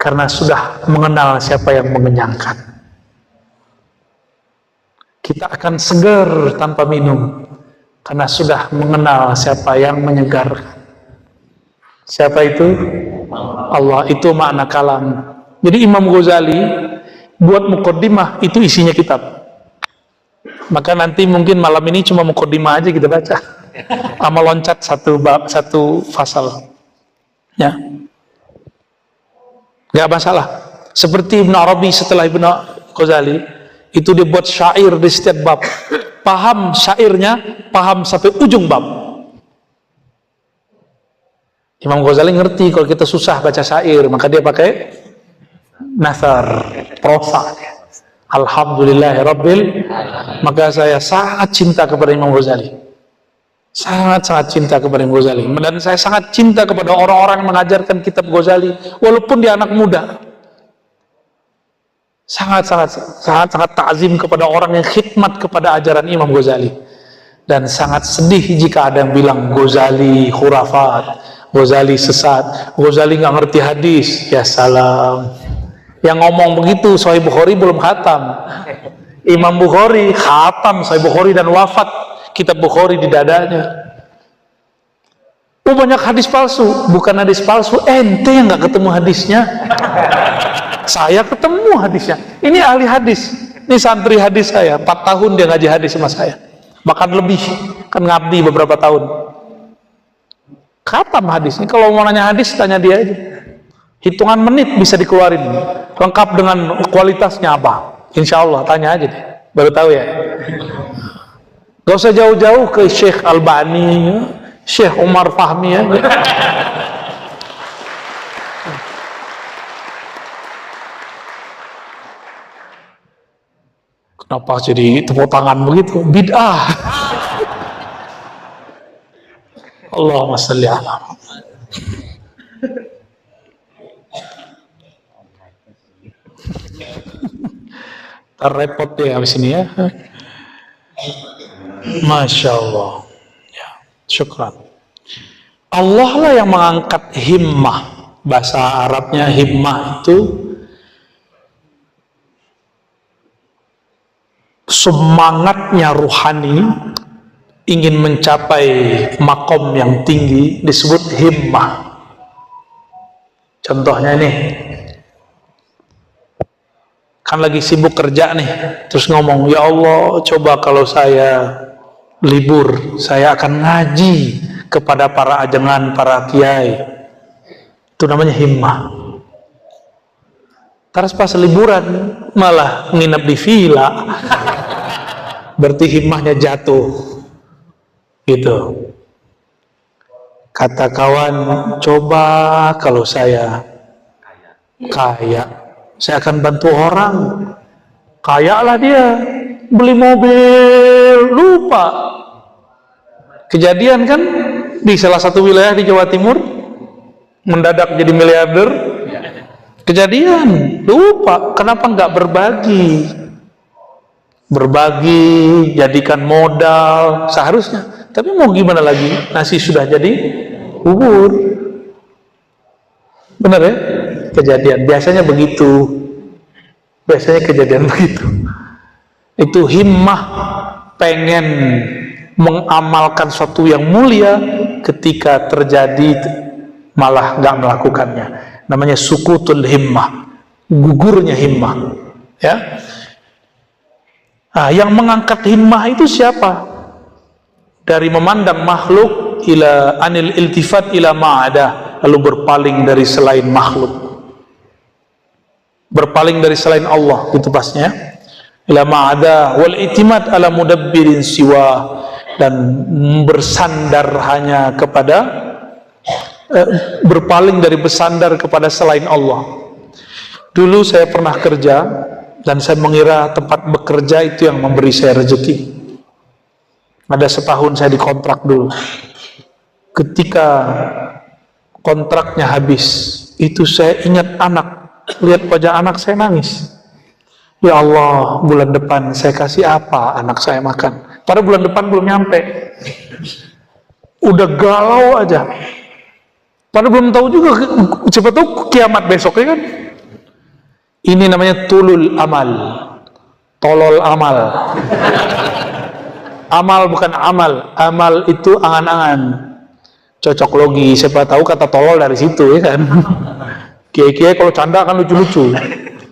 karena sudah mengenal siapa yang mengenyangkan. Kita akan segar tanpa minum, karena sudah mengenal siapa yang menyegarkan. Siapa itu? Allah. Itu makna kalam. Jadi Imam Ghazali buat muqaddimah, itu isinya kitab. Maka nanti mungkin malam ini cuma muqaddimah aja kita baca, sama loncat satu bab, satu fasal, ya, nggak masalah. Seperti Ibn Arabi setelah Ibn Ghazali, itu dia buat syair di setiap bab. Paham syairnya, paham sampai ujung bab. Imam Ghazali ngerti kalau kita susah baca syair, maka dia pakai nasar, prosa. Alhamdulillahirabbil. Maka saya sangat cinta kepada Imam Ghazali. Sangat-sangat cinta kepada Imam Ghazali. Dan saya sangat cinta kepada orang-orang yang mengajarkan kitab Ghazali, walaupun dia anak muda. Sangat takzim kepada orang yang khidmat kepada ajaran Imam Ghazali. Dan sangat sedih jika ada yang bilang Ghazali khurafat, Ghazali sesat, Ghazali nggak ngerti hadis. Ya salam. Yang ngomong begitu Sahih Bukhari belum khatam. Imam Bukhari khatam Sahih Bukhari dan wafat kitab Bukhari di dadanya. Banyak hadis palsu. Bukan hadis palsu, ente yang nggak ketemu hadisnya. Saya ketemu hadisnya. Ini ahli hadis. Ini santri hadis saya. 4 tahun dia ngaji hadis sama saya. Bahkan lebih. Kan ngabdi beberapa tahun. Khatam hadis. Ini kalau mau nanya hadis, tanya dia aja. Hitungan menit bisa dikeluarin. Lengkap dengan kualitasnya apa. Insya Allah, tanya aja deh. Baru tahu ya. Gak usah jauh-jauh ke Syekh Albani, Syekh Umar Fahmi ya. Kenapa jadi tepuk tangan begitu? Bid'ah. Allahumma shalli ala Muhammad. Terrepot ya habis ini ya. Masya Allah. Ya, syukran. Allah lah yang mengangkat himmah. Bahasa Arabnya himmah itu semangatnya ruhani, ingin mencapai makom yang tinggi, disebut himmah. Contohnya nih, kan lagi sibuk kerja nih, terus ngomong, ya Allah, coba kalau saya libur, saya akan ngaji kepada para ajengan, para kiai. Itu namanya himmah. Terus pas liburan malah nginep di villa, berarti himmahnya jatuh. Gitu. Kata kawan, coba kalau saya kaya, saya akan bantu orang. Kaya lah dia, beli mobil, lupa. Kejadian kan di salah satu wilayah di Jawa Timur, mendadak jadi miliarder. Kejadian, lupa. Kenapa nggak berbagi? Berbagi, jadikan modal, seharusnya. Tapi mau gimana lagi? Nasi sudah jadi bubur. Benar ya? Kejadian, biasanya begitu. Biasanya kejadian begitu. Itu himmah, pengen mengamalkan sesuatu yang mulia, ketika terjadi malah nggak melakukannya. Namanya sukutul himmah, gugurnya himmah. Ya. Nah, yang mengangkat himmah itu siapa? Dari memandang makhluk ila anil iltifat ila ma'ada, lalu berpaling dari selain makhluk, berpaling dari selain Allah, itu pasnya. Ila ma'ada wal itimat ala mudabbirin siwa, dan bersandar hanya kepada berpaling dari bersandar kepada selain Allah. Dulu saya pernah kerja dan saya mengira tempat bekerja itu yang memberi saya rezeki. Ada setahun saya dikontrak dulu. Ketika kontraknya habis, itu saya ingat anak. Lihat wajah anak, saya nangis. Ya Allah, bulan depan saya kasih apa anak saya makan? Padahal bulan depan belum nyampe. Udah galau aja. Padahal belum tahu juga, siapa tahu kiamat besok ya kan? Ini namanya tulul amal, tolol amal. Amal bukan amal, amal itu angan-angan, cocok logi. Siapa tahu kata tolol dari situ ya kan? Kiai-kiai kalau canda kan lucu-lucu.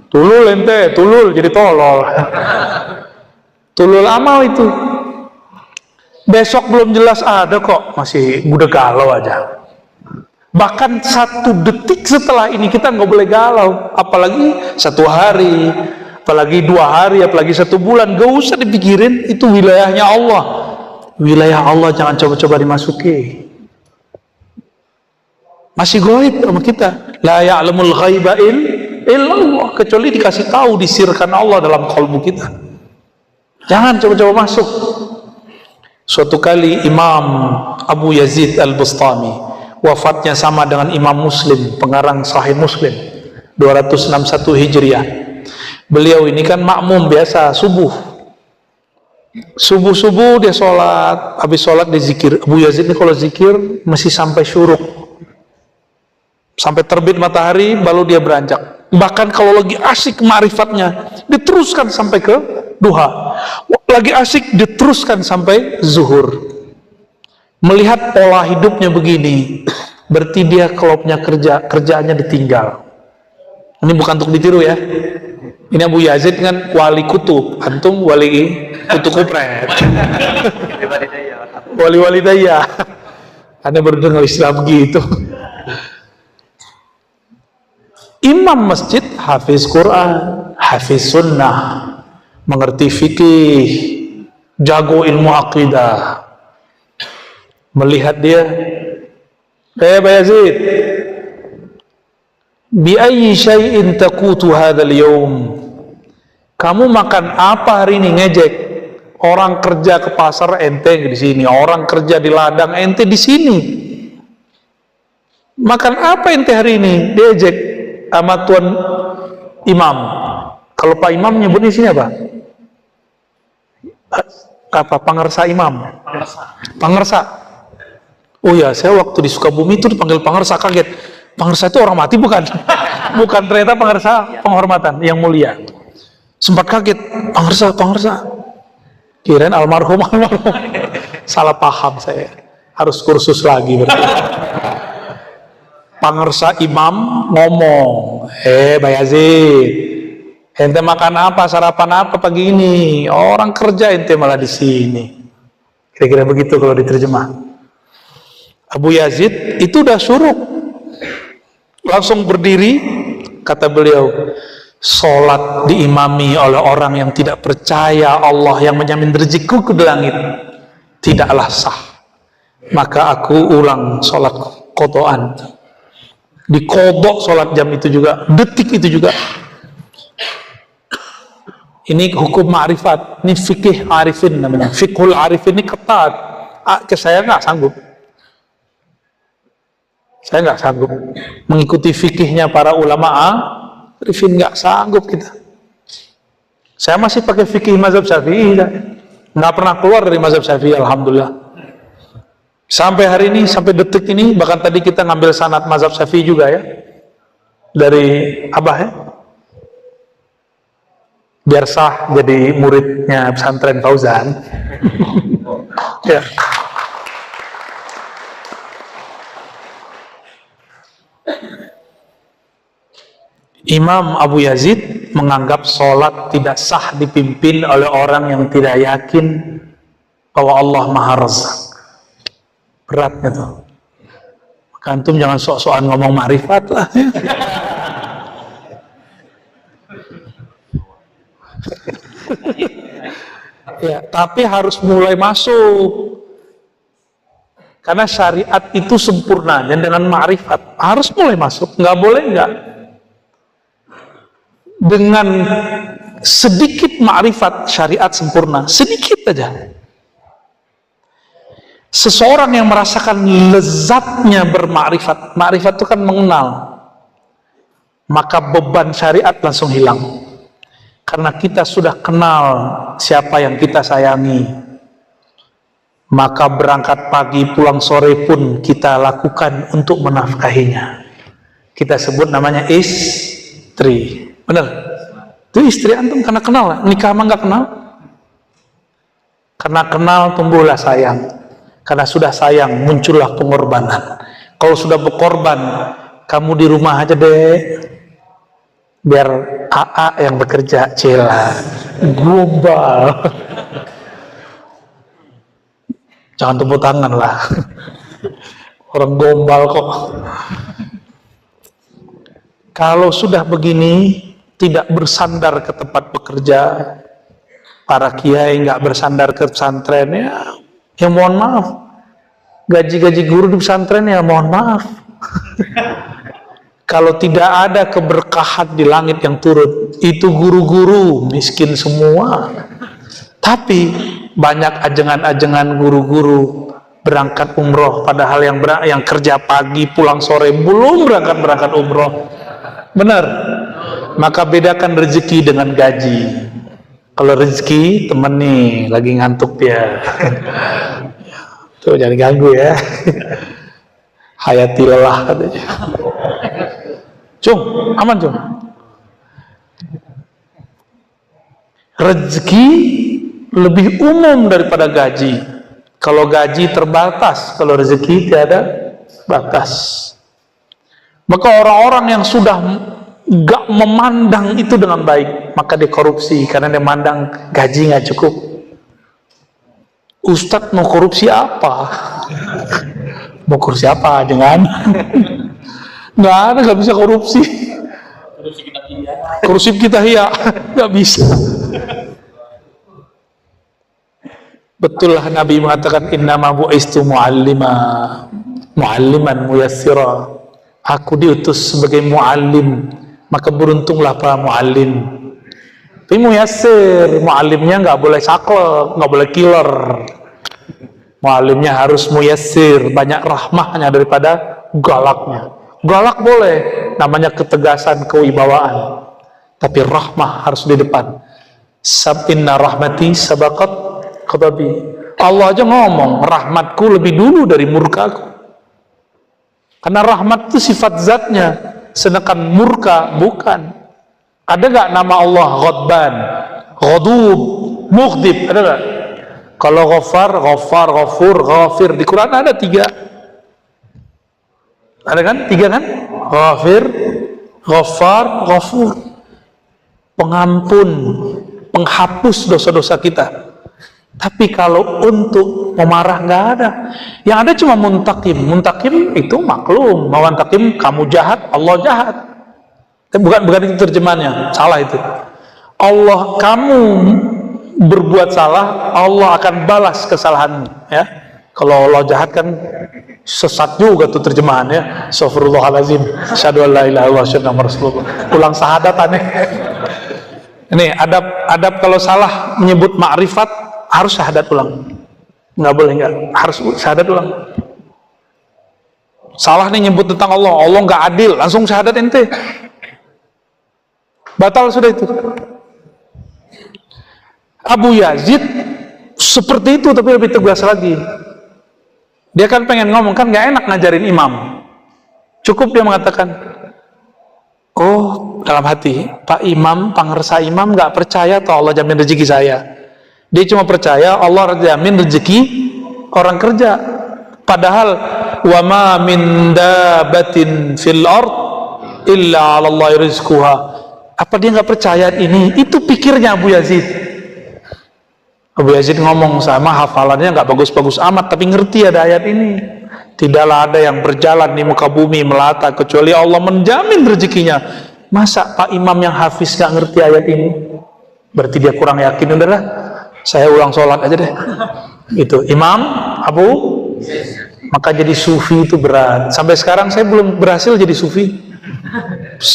Tulul ente, tulul jadi tolol. Tulul amal itu. Besok belum jelas ada kok, masih udah galau aja. Bahkan 1 detik setelah ini kita nggak boleh galau, apalagi 1 hari, apalagi 2 hari, apalagi 1 bulan. Gak usah dipikirin, itu wilayahnya Allah. Wilayah Allah jangan coba-coba dimasuki. Masih gaib sama kita. La ya'lamul ghaiba illallah, kecuali dikasih tahu, disirkan Allah dalam kalbu kita. Jangan coba-coba masuk. Suatu kali Imam Abu Yazid Al-Bustami, wafatnya sama dengan Imam Muslim, pengarang Sahih Muslim, 261 Hijriah. Beliau ini kan makmum biasa, subuh dia sholat, habis sholat dia zikir. Abu Yazid ini kalau zikir masih sampai syuruk, sampai terbit matahari baru dia beranjak. Bahkan kalau lagi asik ma'rifatnya, diteruskan sampai ke duha. Lagi asik diteruskan sampai zuhur. Melihat pola hidupnya begini, berarti dia kalau punya kerjaannya ditinggal. Ini bukan untuk ditiru ya. Ini Abu Yazid kan wali kutub, antum wali kutub kupret. Wali daya. Anda baru dengar istilah begitu. Imam masjid, hafiz Quran, hafiz sunnah, mengerti fikih, jago ilmu akidah. Melihat dia, Pak Yazid, bi ayyi syai'in taqutu hadzal yawm? Kamu makan apa hari ini? Ngejek. Orang kerja ke pasar, ente di sini. Orang kerja di ladang, ente di sini. Makan apa ente hari ini? Diejek sama Tuan Imam. Kalau Pak Imam nyebutnya sini apa? Apa? Pangersa Imam? Pangersa. Oh ya, saya waktu di Sukabumi itu dipanggil Pangersa, kaget. Pangersa itu orang mati bukan? Bukan, ternyata Pangersa penghormatan yang mulia. Sempat kaget, Pangersa. Kirain almarhum. Salah paham saya. Harus kursus lagi berarti. Pangersa Imam ngomong, Pak Yazid, ente makan apa, sarapan apa pagi ini? Orang kerja ente malah di sini. Kira-kira begitu kalau diterjemah. Abu Yazid itu udah syuruk, langsung berdiri, kata beliau, sholat diimami oleh orang yang tidak percaya Allah yang menjamin rezekiku di langit tidaklah sah, maka aku ulang sholat qodaan. Dikodok sholat jam itu juga, detik itu juga. Ini hukum ma'rifat, ini fikih arifin namanya. Fikhul arifin ini ketat. Saya nggak sanggup. Saya nggak sanggup mengikuti fikihnya para ulama arifin, nggak sanggup kita. Saya masih pakai fikih mazhab Syafi'i, nggak pernah keluar dari mazhab Syafi'i, alhamdulillah. Sampai hari ini, sampai detik ini, bahkan tadi kita ngambil sanad mazhab Syafi'i juga ya, dari Abah ya, biar sah jadi muridnya pesantren Fauzan. Ya. Imam Abu Yazid menganggap sholat tidak sah dipimpin oleh orang yang tidak yakin bahwa Allah Maha Razzaq. Beratnya tuh. Maka antum jangan sok-sokan ngomong ma'rifat lah ya. Ya, tapi harus mulai masuk. Karena syariat itu sempurna dan dengan ma'rifat harus mulai masuk. Nggak boleh nggak. Dengan sedikit ma'rifat syariat sempurna, sedikit aja. Seseorang yang merasakan lezatnya bermakrifat, makrifat itu kan mengenal, maka beban syariat langsung hilang. Karena kita sudah kenal siapa yang kita sayangi, maka berangkat pagi pulang sore pun kita lakukan untuk menafkahinya. Kita sebut namanya istri. Benar? Itu istri antum karena kenal. Nikah mah nggak kenal. Karena kenal tumbuhlah sayang. Karena sudah sayang muncullah pengorbanan. Kalau sudah berkorban, kamu di rumah aja deh, biar AA yang bekerja. Cela global. Jangan tepuk tangan lah, orang gombal kok. Kalau sudah begini, tidak bersandar ke tempat bekerja, para kiai nggak bersandar ke pesantren, ya mohon maaf, gaji-gaji guru di pesantren ya mohon maaf, Kalau tidak ada keberkahan di langit yang turun, itu guru-guru miskin semua. Tapi banyak ajengan-ajengan guru-guru berangkat umroh, padahal yang kerja pagi pulang sore belum berangkat umroh. Benar. Maka bedakan rezeki dengan gaji. Kalau rezeki, temen nih lagi ngantuk dia. Tuh jangan ganggu ya. Hayati lelah katanya. Cung, aman Cung. Rezeki lebih umum daripada gaji. Kalau gaji terbatas, kalau rezeki tiada batas. Maka orang-orang yang sudah gak memandang itu dengan baik, maka dia korupsi karena dia mandang gaji gak cukup. Ustadz mau korupsi apa? Mau korupsi apa? Jangan. Nggak ada, nggak bisa korupsi. Korupsi kita iya, nggak bisa. Betul lah Nabi mengatakan innama bu'istu mu'alliman muyassira. Aku diutus sebagai mu'allim, maka beruntunglah para mu'allim. Tapi muyassir, mu'allimnya nggak boleh saklek, nggak boleh killer. Mu'allimnya harus muyassir, banyak rahmahnya daripada galaknya. Galak boleh, namanya ketegasan, kewibawaan. Tapi rahmah harus di depan. Inna rahmati sabaqat ghadabi. Allah aja ngomong, rahmatku lebih dulu dari murkaku. Karena rahmat itu sifat zatnya, sedangkan murka bukan. Ada gak nama Allah Ghadban, Ghadub, Mughdib? Ada gak? Kalau Ghafar, Ghafur, Ghafir, di Quran ada 3. Ada kan? 3 kan? Ghafir, Ghafar, Ghafur. Pengampun, penghapus dosa-dosa kita. Tapi kalau untuk memarah nggak ada. Yang ada cuma muntakim. Muntakim itu maklum. Mawantakim kamu jahat, Allah jahat. Bukan itu terjemahannya. Salah itu. Allah kamu berbuat salah, Allah akan balas kesalahanmu. Ya. Kalau Allah jahat kan sesat juga tuh terjemahannya. Astagfirullahaladzim. Asyhadu an la ilaha illallah asyhadu anna rasulullah. Ulang syahadat aneh. Ini adab kalau salah menyebut ma'rifat harus syahadat ulang. Nggak boleh nggak, harus syahadat ulang. Salah nih nyebut tentang Allah, Allah nggak adil, langsung syahadat ente. Batal sudah itu. Abu Yazid seperti itu tapi lebih tegas lagi. Dia kan pengen ngomong, kan nggak enak ngajarin imam. Cukup dia mengatakan, oh dalam hati, Pak Imam, pangersa imam nggak percaya toh Allah jamin rezeki saya. Dia cuma percaya Allah jamin rezeki orang kerja. Padahal wa ma min dabatin fil ard illa 'ala Allah rizquha. Apa dia nggak percaya ini? Itu pikirnya Abu Yazid. Abu Yazid ngomong sama hafalannya nggak bagus-bagus amat, tapi ngerti ada ayat ini. Tidaklah ada yang berjalan di muka bumi melata kecuali Allah menjamin rezekinya. Masa Pak Imam yang hafiz nggak ngerti ayat ini? Berarti dia kurang yakin. Udahlah, saya ulang sholat aja deh. Itu Imam Abu. Maka jadi sufi itu berat. Sampai sekarang saya belum berhasil jadi sufi.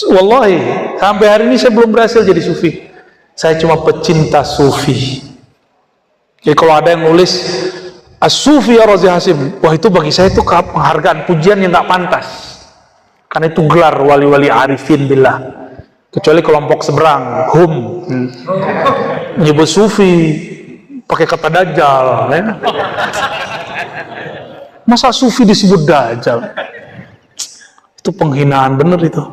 Wallahi, sampai hari ini saya belum berhasil jadi sufi. Saya cuma pecinta sufi. Jadi kalau ada yang nulis As-Sufi ya Razi Hasim, wah itu bagi saya itu penghargaan, pujian yang gak pantas. Karena itu gelar wali-wali arifin billah. Kecuali kelompok seberang, menyebut sufi pakai kata dajjal, ya. Masa sufi disebut dajjal? Itu penghinaan bener itu.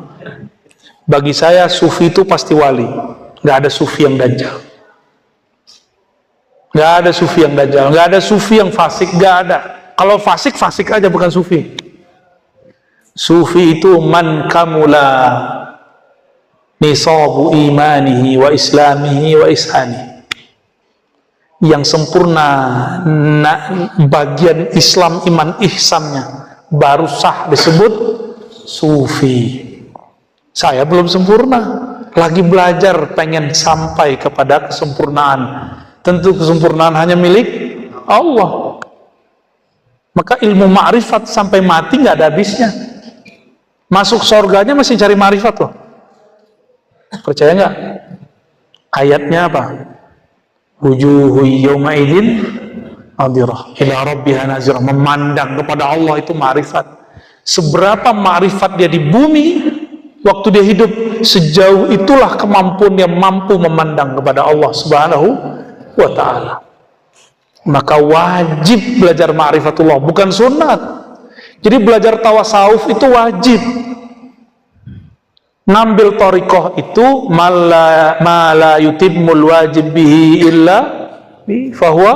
Bagi saya sufi itu pasti wali, gak ada sufi yang dajjal. Gak ada sufi yang dajjal, gak ada sufi yang fasik, gak ada. Kalau fasik, fasik aja, bukan sufi. Sufi itu man kamula nisabu imanihi wa islamihi wa ishani. Yang sempurna bagian Islam, iman, ihsannya, baru sah disebut sufi. Saya belum sempurna, lagi belajar, pengen sampai kepada kesempurnaan. Tentu kesempurnaan hanya milik Allah. Maka ilmu ma'rifat sampai mati nggak ada habisnya. Masuk surganya masih cari ma'rifat loh. Percaya nggak? Ayatnya apa? Wujuhu yawma idzin nadirah ila rabbiha nazirah. Memandang kepada Allah itu ma'rifat. Seberapa ma'rifat dia di bumi waktu dia hidup, sejauh itulah kemampuan dia mampu memandang kepada Allah Subhanahu wa ta'ala. Maka wajib belajar ma'rifatullah, bukan sunat. Jadi belajar tawasawuf itu wajib. Ngambil thariqah itu mala yutimmul wajib bihi illa fahuwa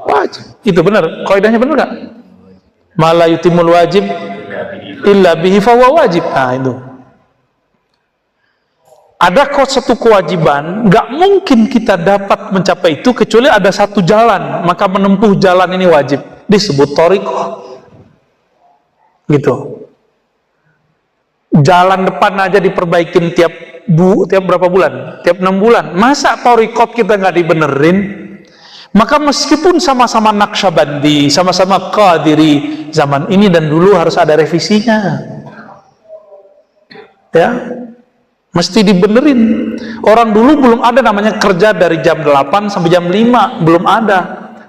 wajib. Itu benar, kaidahnya benar enggak? Mala yutimmul wajib illa bihi fahuwa wajib. Nah itu. Ada satu kewajiban, nggak mungkin kita dapat mencapai itu kecuali ada satu jalan, maka menempuh jalan ini wajib, disebut thariqah. Gitu. Jalan depan aja diperbaikin tiap berapa bulan? Tiap 6 bulan. Masa thariqah kita nggak dibenerin? Maka meskipun sama-sama Naqsyabandi, sama-sama Qadiri, zaman ini dan dulu harus ada revisinya. Ya. Mesti dibenerin. Orang dulu belum ada namanya kerja dari jam 8 sampai jam 5, belum ada.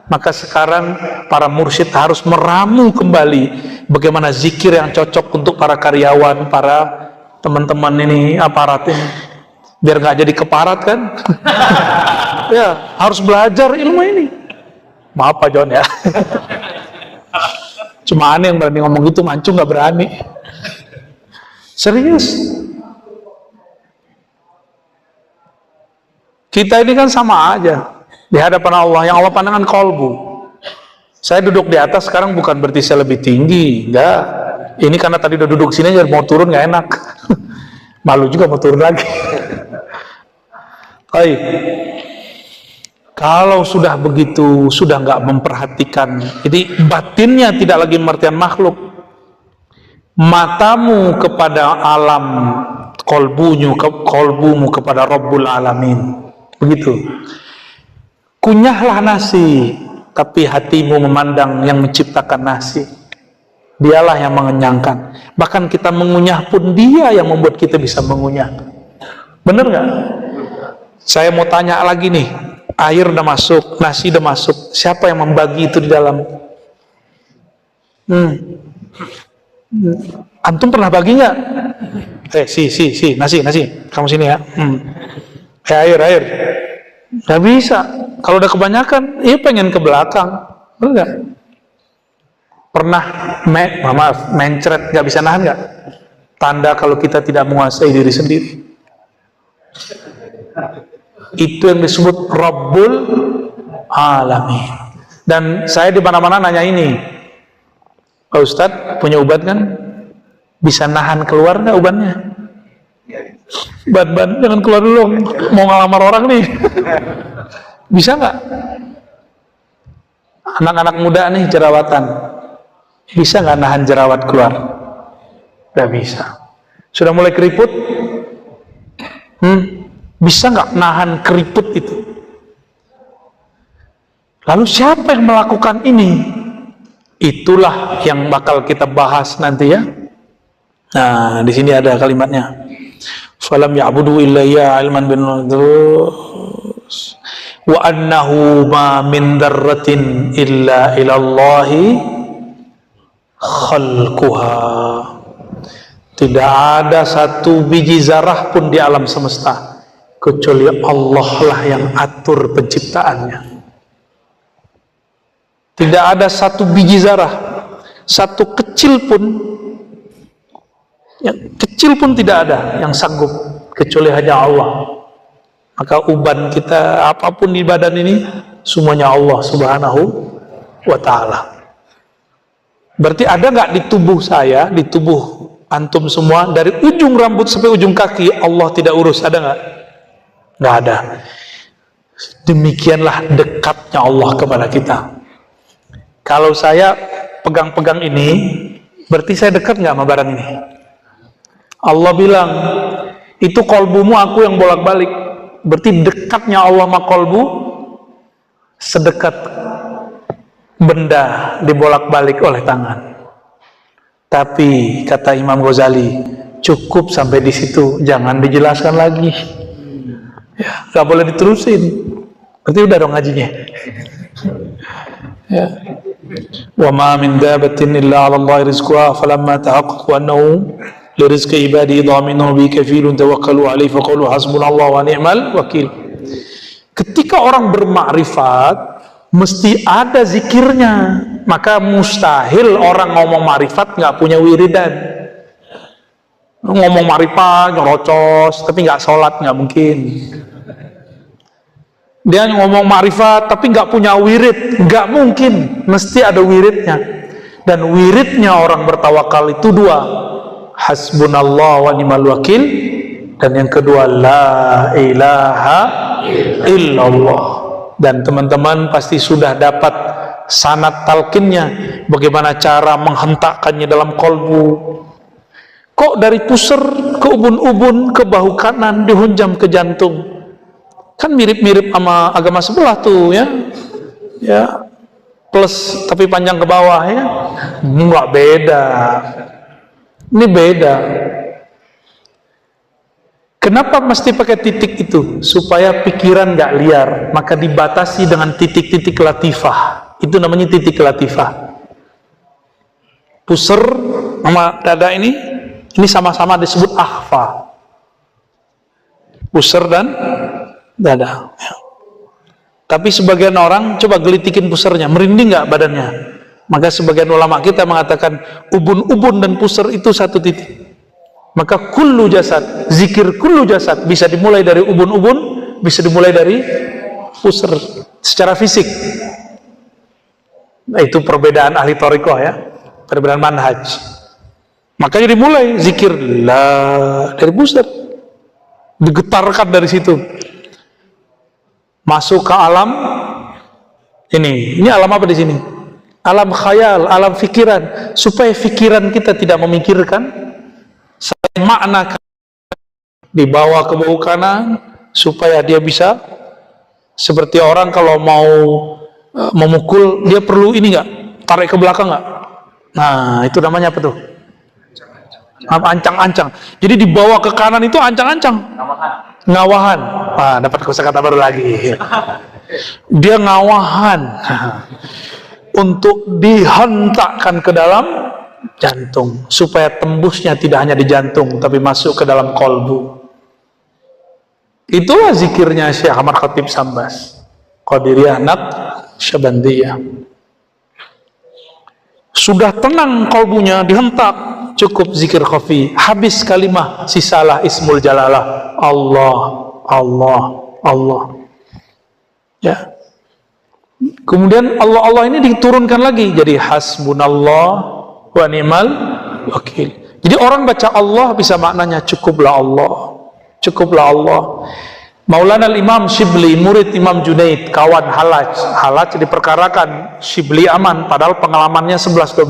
Maka sekarang para mursyid harus meramu kembali bagaimana zikir yang cocok untuk para karyawan, para teman-teman ini, aparat ini, biar nggak jadi keparat kan. Ya, harus belajar ilmu ini. Maaf Pak John ya. Cuma aneh yang berani ngomong gitu, Mancung nggak berani. Serius. Kita ini kan sama aja di hadapan Allah. Yang Allah pandangkan kolbu. Saya duduk di atas sekarang bukan berarti saya lebih tinggi, enggak. Ini karena tadi udah duduk sini aja, mau turun nggak enak. Malu juga mau turun lagi. Baik. Kalau sudah begitu, sudah nggak memperhatikan, jadi batinnya tidak lagi pengertian makhluk. Matamu kepada alam, kolbumu kepada Rabbul Alamin. Begitu. Kunyahlah nasi, tapi hatimu memandang yang menciptakan nasi. Dialah yang mengenyangkan. Bahkan kita mengunyah pun dia yang membuat kita bisa mengunyah. Bener nggak? Saya mau tanya lagi nih. Air udah masuk, nasi udah masuk. Siapa yang membagi itu di dalam? Antum pernah bagi nggak? Nasi. Kamu sini ya. Air. Nggak bisa. Kalau udah kebanyakan, pengen ke belakang. Enggak. Pernah mencret, nggak bisa nahan nggak? Tanda kalau kita tidak menguasai diri sendiri. Itu yang disebut Rabbul Alamin. Dan saya di mana-mana nanya ini, Pak Ustadz punya ubat kan? Bisa nahan keluar nggak ubatnya? Ban, jangan keluar dulu, mau ngelamar orang nih. Bisa nggak? Anak-anak muda nih jerawatan, bisa nggak nahan jerawat keluar? Nggak bisa. Sudah mulai keriput, bisa nggak nahan keriput itu? Lalu siapa yang melakukan ini? Itulah yang bakal kita bahas nanti ya. Nah, di sini ada kalimatnya. Falam ya'budu illa ya ilman bin terus wa annahu ma min dzarratin illa ilallahi khalquha. Tidak ada satu biji zarah pun di alam semesta kecuali Allah lah yang atur penciptaannya. Tidak ada satu biji zarah, satu kecil pun, yang kecil pun tidak ada yang sanggup kecuali hanya Allah. Maka uban kita apapun di badan ini semuanya Allah Subhanahu wa ta'ala. Berarti ada nggak di tubuh saya, di tubuh antum semua, dari ujung rambut sampai ujung kaki Allah tidak urus? Ada nggak? Nggak ada. Demikianlah dekatnya Allah kepada kita. Kalau saya pegang-pegang ini, berarti saya dekat nggak sama barang ini? Allah bilang, itu kolbumu aku yang bolak-balik. Berarti dekatnya Allah sama kolbu sedekat benda dibolak-balik oleh tangan. Tapi kata Imam Ghazali, Cukup sampai di situ, jangan dijelaskan lagi. Ya, nggak boleh diterusin. Berarti udah dong ngajinya. Ya. Wa ma min dabatin illa 'ala Allahi rizquha falamma tahaqqaqu annahu li rizqi ibadi dhaminun bi kafilun tawakkalu 'alaihi faqulu hasbunallahu wa ni'mal wakil. Ketika orang bermakrifat mesti ada zikirnya, maka mustahil orang ngomong makrifat nggak punya wiridan. Ngomong makrifat nyerocos tapi nggak sholat, nggak mungkin. Dia ngomong makrifat tapi nggak punya wirid, nggak mungkin, mesti ada wiridnya. Dan wiridnya orang bertawakal itu dua, hasbunallah wa ni'mal wakil, dan yang kedua la ilaha illallah. Dan teman-teman pasti sudah dapat sanad talqinnya, bagaimana cara menghentakkannya dalam kolbu. Kok dari pusar ke ubun-ubun ke bahu kanan dihunjam ke jantung? Kan mirip-mirip sama agama sebelah tuh ya. Ya, plus tapi panjang ke bawah ya. Enggak, beda. Ini beda. Kenapa mesti pakai titik itu? Supaya pikiran nggak liar, maka dibatasi dengan titik-titik latifah. Itu namanya titik latifah. Pusar sama dada ini sama-sama disebut akhfa. Pusar dan dada. Tapi sebagian orang coba gelitikin pusarnya, merinding nggak badannya? Maka sebagian ulama kita mengatakan ubun-ubun dan pusar itu satu titik. Maka kullu jasad, zikir kullu jasad bisa dimulai dari ubun-ubun, bisa dimulai dari pusar secara fisik. Nah, itu perbedaan ahli thariqah ya, perbedaan manhaj. Makanya dimulai zikir la dari pusar, digetarkan dari situ, masuk ke alam ini alam apa di sini? Alam khayal, alam fikiran, supaya fikiran kita tidak memikirkan, makna dibawa ke bahu kanan, supaya dia bisa seperti orang kalau mau memukul, dia perlu ini nggak, tarik ke belakang nggak? Nah, itu namanya apa tuh? Ancang-ancang. Jadi dibawa ke kanan itu ancang-ancang. Ngawahan. Wah, dapat kosakata baru lagi. Dia ngawahan untuk dihentakkan ke dalam jantung, supaya tembusnya tidak hanya di jantung tapi masuk ke dalam kolbu. Itulah zikirnya Syekh Ahmad Khatib Sambas, Qadiriyah Naqsyabandiyah. Sudah tenang kolbunya, dihentak, cukup zikir khafi, habis kalimah, sisalah ismul jalalah, Allah, Allah, Allah. Ya. Kemudian Allah ini diturunkan lagi jadi hasbunallah wa ni'mal wakil. Jadi orang baca Allah bisa maknanya cukuplah Allah, cukuplah Allah. Maulana Imam Shibli, murid Imam Junaid, kawan Halaj diperkarakan Shibli aman, padahal pengalamannya 11-12.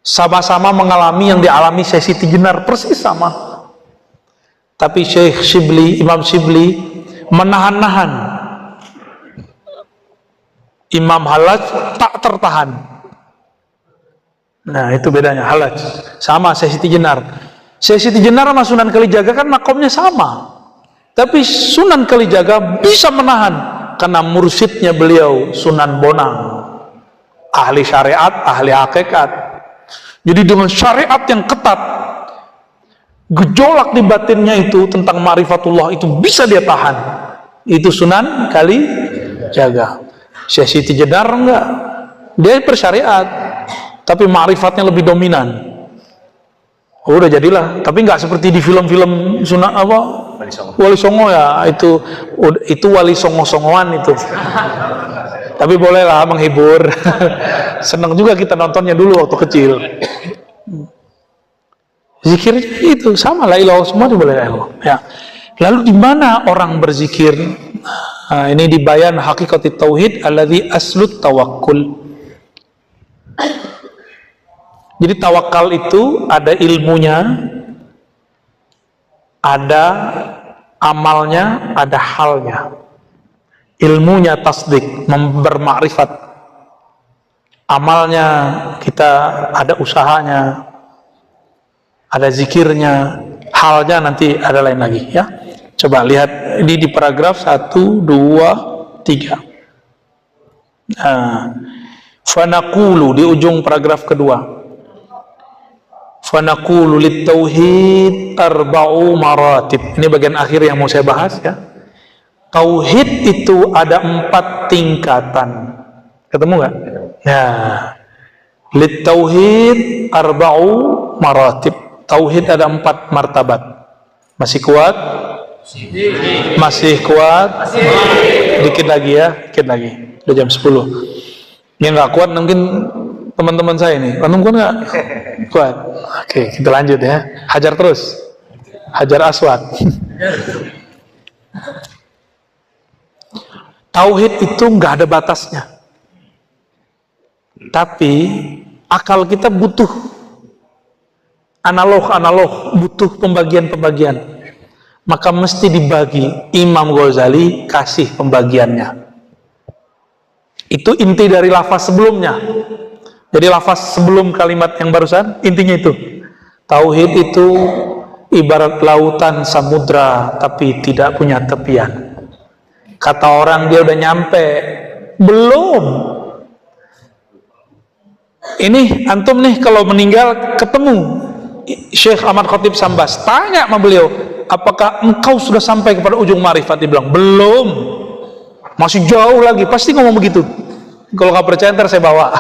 Sama-sama mengalami yang dialami Syekh Siti Jenar, persis sama. Tapi Syekh Shibli, Imam Shibli menahan-nahan. Imam Halaj tak tertahan. Nah, itu bedanya Halaj sama Syekh Siti Jenar. Syekh Siti Jenar sama Sunan Kalijaga kan makomnya sama, tapi Sunan Kalijaga bisa menahan karena mursyidnya beliau Sunan Bonang, ahli syariat, ahli hakikat. Jadi dengan syariat yang ketat, gejolak di batinnya itu tentang ma'rifatullah itu bisa dia tahan. Itu Sunan Kalijaga. Syekh Siti Jenar enggak, dia bersyariat tapi ma'rifatnya lebih dominan. Oh, udah jadilah, tapi nggak seperti di film-film Sunan apa Wali Songo ya, itu Wali Songo-songoan itu. Tapi bolehlah menghibur. Senang juga kita nontonnya dulu waktu kecil. Zikir itu sama, la ilaha semua boleh ya. Lalu di mana orang berzikir? Nah, ini di bayan hakikatit tauhid alladzi aslut tawakkul. Jadi tawakal itu ada ilmunya, ada amalnya, ada halnya. Ilmunya tasdik, bermakrifat. Amalnya kita ada usahanya. ada zikirnya, halnya nanti ada lain lagi ya. Coba lihat ini di paragraf 1, 2, 3. Nah, fanaqulu di ujung paragraf kedua. Fanaqulu lit-tauhid arba'u maratib. Ini bagian akhir yang mau saya bahas ya. Tauhid itu ada 4 tingkatan. Ketemu nggak? Ya. Lit-tauhid arba'u maratib. Tauhid ada 4 martabat. Masih kuat? Masih kuat? Dikit lagi ya, dikit lagi. Udah jam 10. Yang nggak kuat mungkin teman-teman saya ini. Antum kuat nggak? Kuat. Oke, kita lanjut ya. Hajar terus. Hajar aswad. Tauhid itu nggak ada batasnya. Tapi akal kita butuh analog, butuh pembagian-pembagian. Maka mesti dibagi. Imam Ghazali kasih pembagiannya. Itu inti dari lafaz sebelumnya. Jadi lafaz sebelum kalimat yang barusan, intinya itu. Tauhid itu ibarat lautan samudra, tapi tidak punya tepian. Kata orang dia udah nyampe. Belum. Ini antum nih kalau meninggal ketemu Syekh Ahmad Khatib Sambas, tanya sama beliau, apakah engkau sudah sampai kepada ujung ma'rifat? Dia bilang, belum, masih jauh lagi. Pasti ngomong begitu. Kalau nggak percaya ntar saya bawa.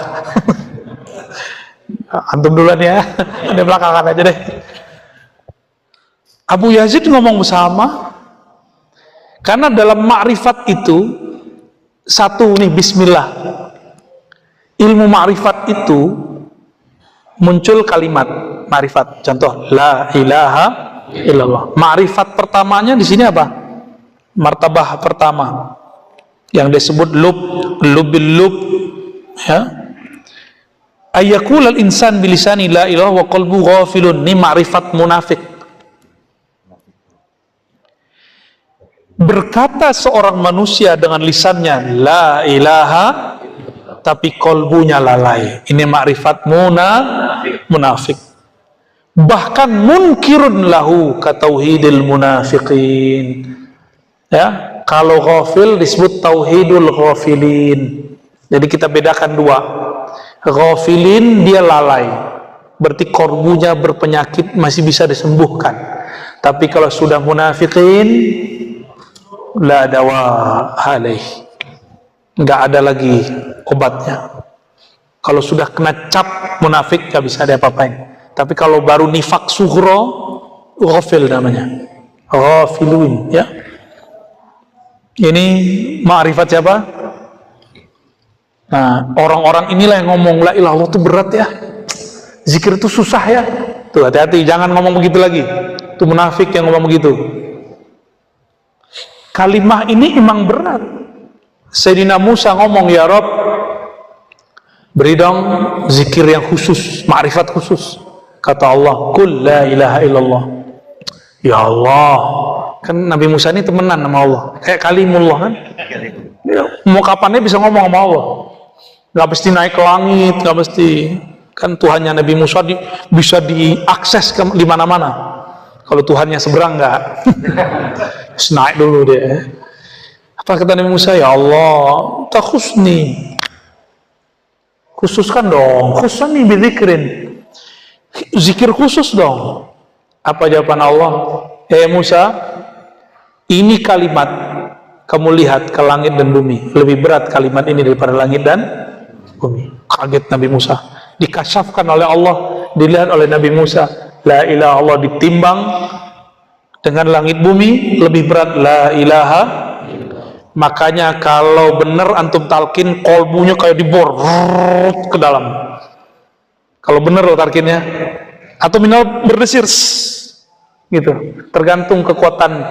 Antum duluan ya, di belakangan aja deh. Abu Yazid ngomong bersama, karena dalam ma'rifat itu satu nih, bismillah. Ilmu ma'rifat itu muncul kalimat ma'rifat. Contoh, la ilaha illallah. Ma'rifat pertamanya di sini apa? Martabah pertama yang disebut lubil lub, ya. Ayyakul al-insan bilisani la ilaha wa qalbu ghafilun. Ini ma'rifat munafik. Berkata seorang manusia dengan lisannya la ilaha, tapi kolbunya lalai. Ini ma'rifat munafik. Bahkan munkirun lahu katauhidil munafiqin. Ya, kalau ghafil disebut tauhidul ghafilin. Jadi kita bedakan dua. Ghafilin dia lalai, berarti korbunya berpenyakit, masih bisa disembuhkan. Tapi kalau sudah munafiqin, la dawa alaih, nggak ada lagi obatnya. Kalau sudah kena cap munafik nggak bisa diapa-apain. Tapi kalau baru nifak sughra, ghafil namanya, ghafilun ya. Ini ma'rifat siapa? Nah, orang-orang inilah yang ngomong la ilaha illallah itu berat ya, zikir itu susah ya. Tuh, hati-hati, jangan ngomong begitu lagi. Itu munafik yang ngomong begitu. Kalimah ini emang berat. Sayyidina Musa ngomong, ya Rabb, beri dong zikir yang khusus, ma'rifat khusus. Kata Allah, kul la ilaha illallah. Ya Allah, kan Nabi Musa ini temenan sama Allah, kayak kalimullah kan. Mau kapannya bisa ngomong sama Allah. Gak mesti naik ke langit, gak mesti. Kan Tuhannya Nabi Musa bisa diakses di mana-mana. Kalau Tuhannya seberang nggak, naik dulu dia. Apa kata Nabi Musa? Ya Allah, tak khusni, khususkan dong, khususkan nih bizikrin, zikir khusus dong. Apa jawaban Allah? Musa, ini kalimat kamu lihat ke langit dan bumi, lebih berat kalimat ini daripada langit dan bumi. Kaget Nabi Musa, dikasyafkan oleh Allah, dilihat oleh Nabi Musa, la ilaha Allah ditimbang dengan langit bumi, lebih berat la ilaha. Makanya kalau benar antum talqin, kolbunya kayak dibor ke dalam. Kalau benar lo talqinnya, atau minimal berdesir gitu. Tergantung kekuatan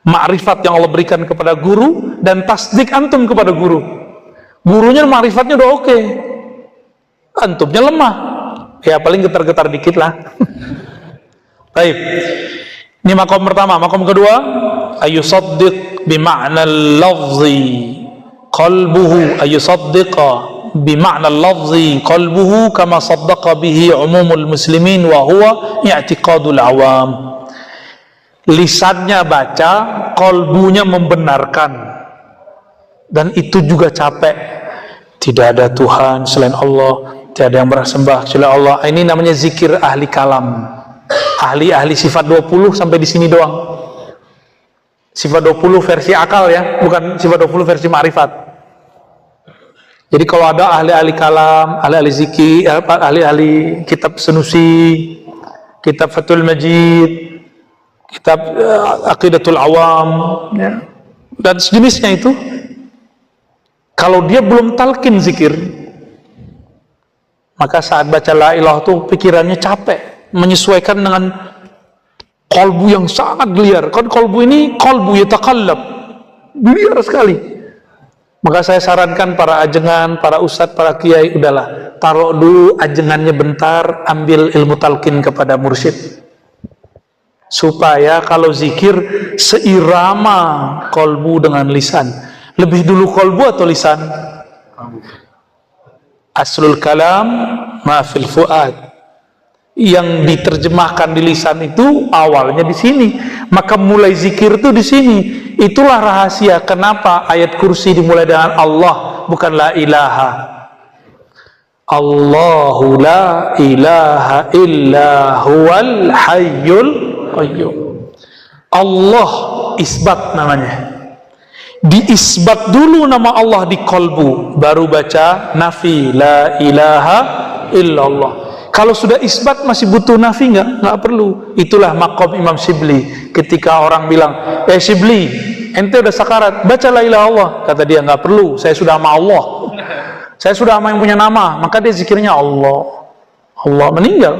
ma'rifat yang Allah berikan kepada guru dan tasdik antum kepada guru. Gurunya ma'rifatnya udah oke, antumnya lemah, ya paling getar-getar dikit lah. Baik, ini makom pertama. Makom kedua, ayusaddiq bima'na al-lafzi qalbuhu, ayusaddiqa bima'na al-lafzi qalbuhu kama saddaqa bihi umumul muslimin wa huwa i'tiqadul awam. Lisannya baca, qalbunya membenarkan, dan itu juga capek. Tidak ada Tuhan selain Allah, tiada yang bersembah kecuali Allah. Ini namanya zikir ahli kalam, ahli sifat 20 sampai di sini doang. Sifat 20 versi akal ya, bukan sifat 20 versi ma'rifat. Jadi kalau ada ahli-ahli kalam, ahli-ahli zikir, ahli-ahli kitab Sanusi, kitab Fathul Majid, kitab Aqidatul Awam, ya, dan sejenisnya itu, kalau dia belum talqin zikir, maka saat baca la ilaha itu pikirannya capek, menyesuaikan dengan kolbu yang sangat liar. Kan kolbu ini kolbu yatakallab, liar sekali. Maka saya sarankan para ajengan, para ustadz, para kiai, udahlah, taruh dulu ajengannya bentar, ambil ilmu talqin kepada mursyid, supaya kalau zikir seirama kolbu dengan lisan. Lebih dulu kolbu atau lisan? Aslul kalam ma fil fuad. Yang diterjemahkan di lisan itu awalnya di sini. Maka mulai zikir itu di sini. Itulah rahasia kenapa ayat kursi dimulai dengan Allah, bukan la ilaha. Allahu la ilaha illa huwal hayyul qayyum. Allah isbat namanya. Diisbat dulu nama Allah di kolbu, baru baca nafi la ilaha illallah. Kalau sudah isbat masih butuh nafi nggak perlu. Itulah maqam Imam Shibli. Ketika orang bilang, Shibli, ente udah sakarat, baca la ilaha Allah. Kata dia, nggak perlu, saya sudah sama Allah. Saya sudah sama yang punya nama. Maka dia zikirnya Allah. Allah meninggal.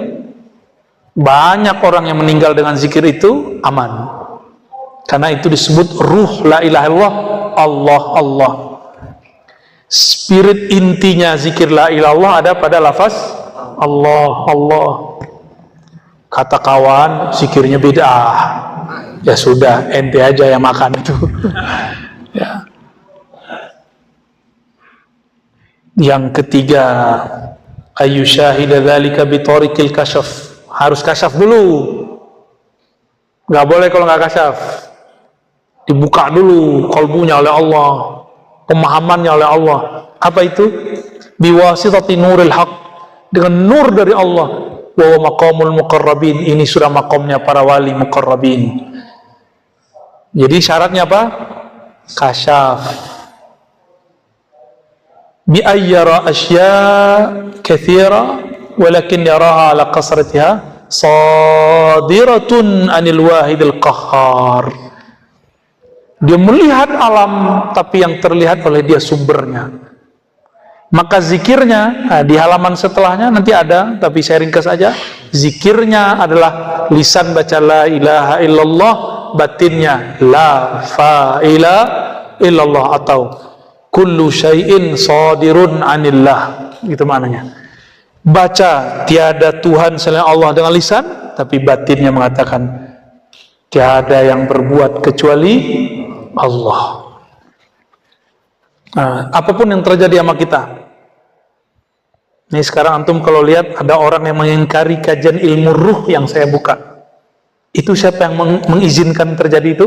Banyak orang yang meninggal dengan zikir itu aman. Karena itu disebut ruh la ilaha illallah, Allah, Allah. Spirit intinya zikir la ilaha illallah ada pada lafaz Allah, Allah. Kata kawan, zikirnya bid'ah. Ya sudah, ente aja yang makan itu. Ya. Yang ketiga, ayyushahida dzalika bi tariqil kasyaf. Harus kasyaf dulu. Nggak boleh kalau nggak kasyaf. Dibuka dulu kolbunya oleh Allah, pemahamannya oleh Allah. Apa itu? Biwasitati nuril haq, dengan nur dari Allah. Wa maqamul muqarrabin, ini sudah makamnya para wali muqarrabin. Jadi syaratnya apa? Kasyaf. Bi ayyara asya katsira walakin yaraha ala qasratiha sadiratun anil wahidil qahhar. Dia melihat alam, tapi yang terlihat oleh dia sumbernya. Maka zikirnya, di halaman setelahnya nanti ada, tapi saya ringkas saja. Zikirnya adalah lisan baca la ilaha illallah, batinnya la fa'ila illallah, atau kullu syai'in sadirun anillah. Gitu maknanya. Baca tiada Tuhan selain Allah dengan lisan, tapi batinnya mengatakan tiada yang berbuat kecuali Allah. Nah, apapun yang terjadi sama kita. Ini sekarang antum kalau lihat ada orang yang mengingkari kajian ilmu ruh yang saya buka. Itu siapa yang mengizinkan terjadi itu?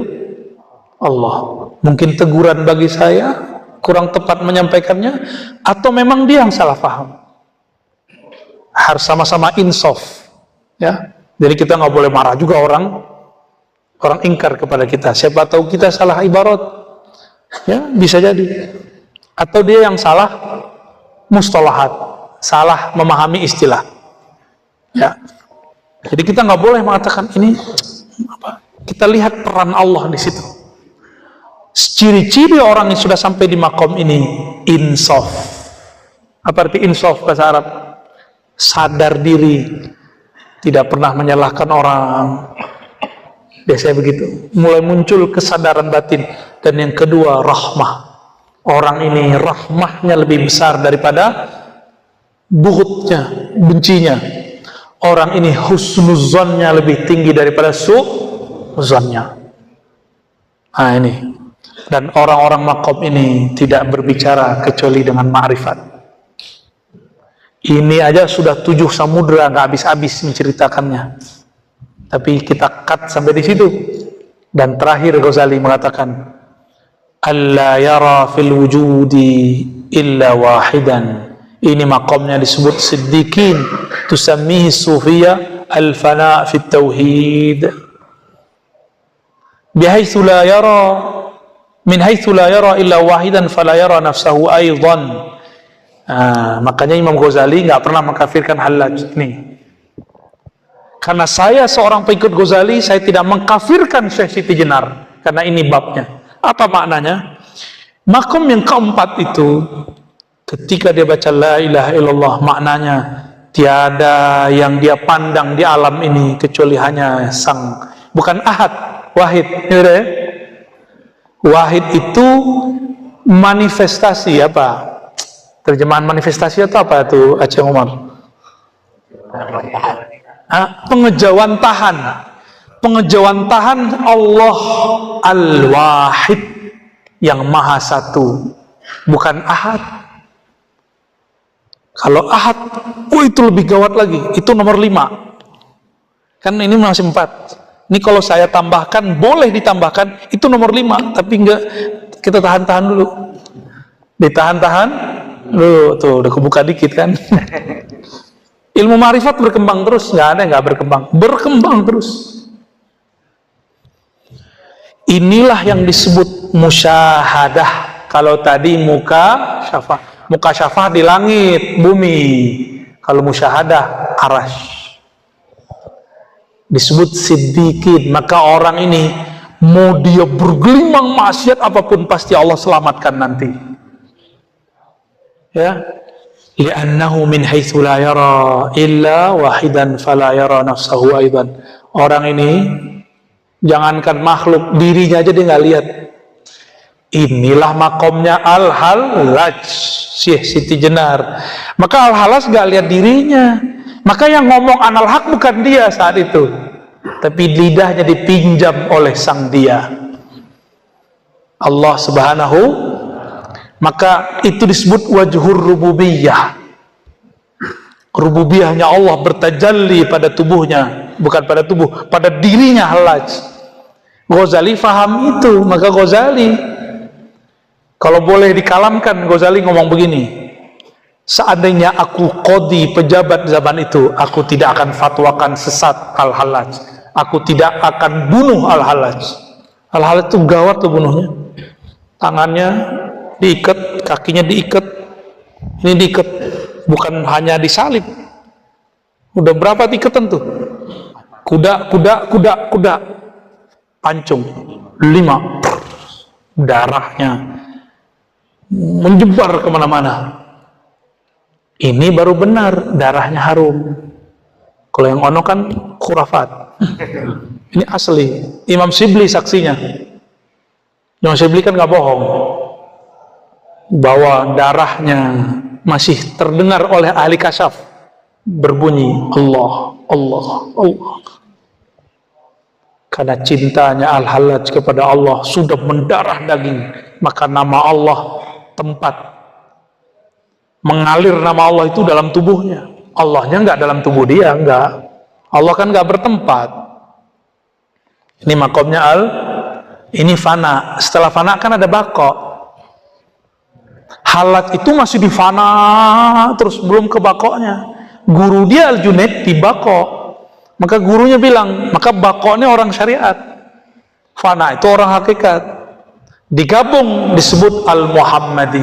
Allah. Mungkin teguran bagi saya, kurang tepat menyampaikannya, atau memang dia yang salah paham. Harus sama-sama insaf. Ya. Jadi kita nggak boleh marah juga orang ingkar kepada kita. Siapa tahu kita salah ibarat, ya bisa jadi. Atau dia yang salah mustalahat, salah memahami istilah. Ya. Jadi kita nggak boleh mengatakan ini apa. Kita lihat peran Allah di situ. Ciri-ciri orang yang sudah sampai di makom ini insaf. Apa arti insaf bahasa Arab? Sadar diri, tidak pernah menyalahkan orang. Biasanya begitu. Mulai muncul kesadaran batin. Dan yang kedua, rahmah. Orang ini rahmahnya lebih besar daripada bughutnya, bencinya. Orang ini husnuzonnya lebih tinggi daripada su'zonnya. Nah ini. Dan orang-orang makom ini tidak berbicara kecuali dengan ma'rifat. Ini aja sudah 7 samudra, nggak habis-habis menceritakannya. Tapi kita cut sampai di situ. Dan terakhir Ghazali mengatakan, alla yara fil wujudi illa wahidan. Ini makamnya disebut siddiqin, tusammihi sufiyya al-fana' fit tauhid. Bihaitsu la yara min haitsu la yara illa wahidan fala yara nafsahu aidan. Makanya Imam Ghazali nggak pernah mengkafirkan Hallaj nih. Karena saya seorang pengikut Ghazali, saya tidak mengkafirkan Syekh Siti Jenar. Karena ini babnya. Apa maknanya? Makom yang keempat itu, ketika dia baca la ilaha illallah, maknanya tiada yang dia pandang di alam ini kecuali hanya sang, bukan ahad, wahid. Ya? Wahid itu manifestasi apa? Terjemahan manifestasi itu apa tuh Aceh Umar? Pengejawantahan. Pengejawantahan Allah Al-Wahid yang Maha Satu, bukan Ahad. Kalau Ahad, itu lebih gawat lagi. Itu nomor 5. Kan ini masih 4. Ini kalau saya tambahkan, boleh ditambahkan, itu nomor 5. Tapi enggak, kita tahan-tahan dulu. Ditahan-tahan dulu, tuh udah kebuka dikit kan. Ilmu ma'rifat berkembang terus, nggak ada yang nggak berkembang terus. Inilah yang disebut musyahadah. Kalau tadi muka syafah di langit, bumi. Kalau musyahadah arash. Disebut siddiqin. Maka orang ini mau dia bergelimang maksiat apapun pasti Allah selamatkan nanti. Ya. Li'annahu min haitsu la yara illa wahidan fala yara nafsahu aidan. Orang ini jangankan makhluk, dirinya aja dia nggak lihat. Inilah makomnya Al-Hallaj, Syekh Siti Jenar. Maka Al-Hallaj nggak lihat dirinya. Maka yang ngomong anal haq bukan dia saat itu, tapi lidahnya dipinjam oleh sang dia, Allah Subhanahu. Maka itu disebut wajhur rububiyah. Rububiyahnya Allah bertajalli pada tubuhnya, bukan pada tubuh, pada dirinya Hallaj. Ghazali faham itu. Maka Ghazali, kalau boleh dikalamkan, Ghazali ngomong begini, seandainya aku qadi pejabat zaman itu, aku tidak akan fatwakan sesat Al-Hallaj. Aku tidak akan bunuh Al-Hallaj. Al-Hallaj itu gawat tuh bunuhnya. Tangannya diikat, kakinya diikat, ini diikat, bukan hanya disalib. Udah berapa ikatan tuh? Kuda, pancung 5, darahnya menyebar kemana-mana. Ini baru benar, darahnya harum. Kalau yang ono kan khurafat. Ini asli. Imam Shibli saksinya. Imam Shibli kan nggak bohong, bahwa darahnya masih terdengar oleh ahli kasyaf berbunyi Allah, Allah, Allah. Karena cintanya Al-Hallaj kepada Allah sudah mendarah daging, maka nama Allah tempat mengalir, nama Allah itu dalam tubuhnya. Allahnya nggak dalam tubuh dia, nggak. Allah kan nggak bertempat. Ini makomnya ini fana. Setelah fana kan ada bako. Hallaj itu masih di fana terus, belum ke bakoknya. Guru dia Al-Junaid di bakok. Maka gurunya bilang, maka bakoknya orang syariat, fana itu orang hakikat. Digabung disebut Al-Muhammadi.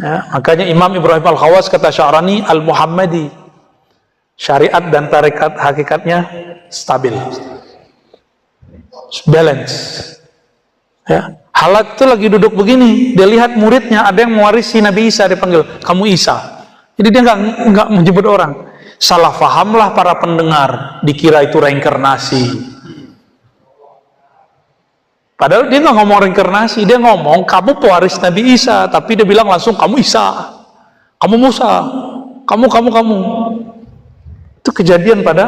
Ya, makanya Imam Ibrahim Al-Khawas kata Sya'rani Al-Muhammadi. Syariat dan tarekat hakikatnya stabil, balance. Ya. Hallaj itu lagi duduk begini, dia lihat muridnya ada yang mewarisi Nabi Isa, dia panggil, kamu Isa. Jadi dia nggak menyebut orang. Salah fahamlah para pendengar, dikira itu reinkarnasi. Padahal dia nggak ngomong reinkarnasi, dia ngomong kamu pewaris Nabi Isa, tapi dia bilang langsung kamu Isa, kamu Musa, kamu. Itu kejadian pada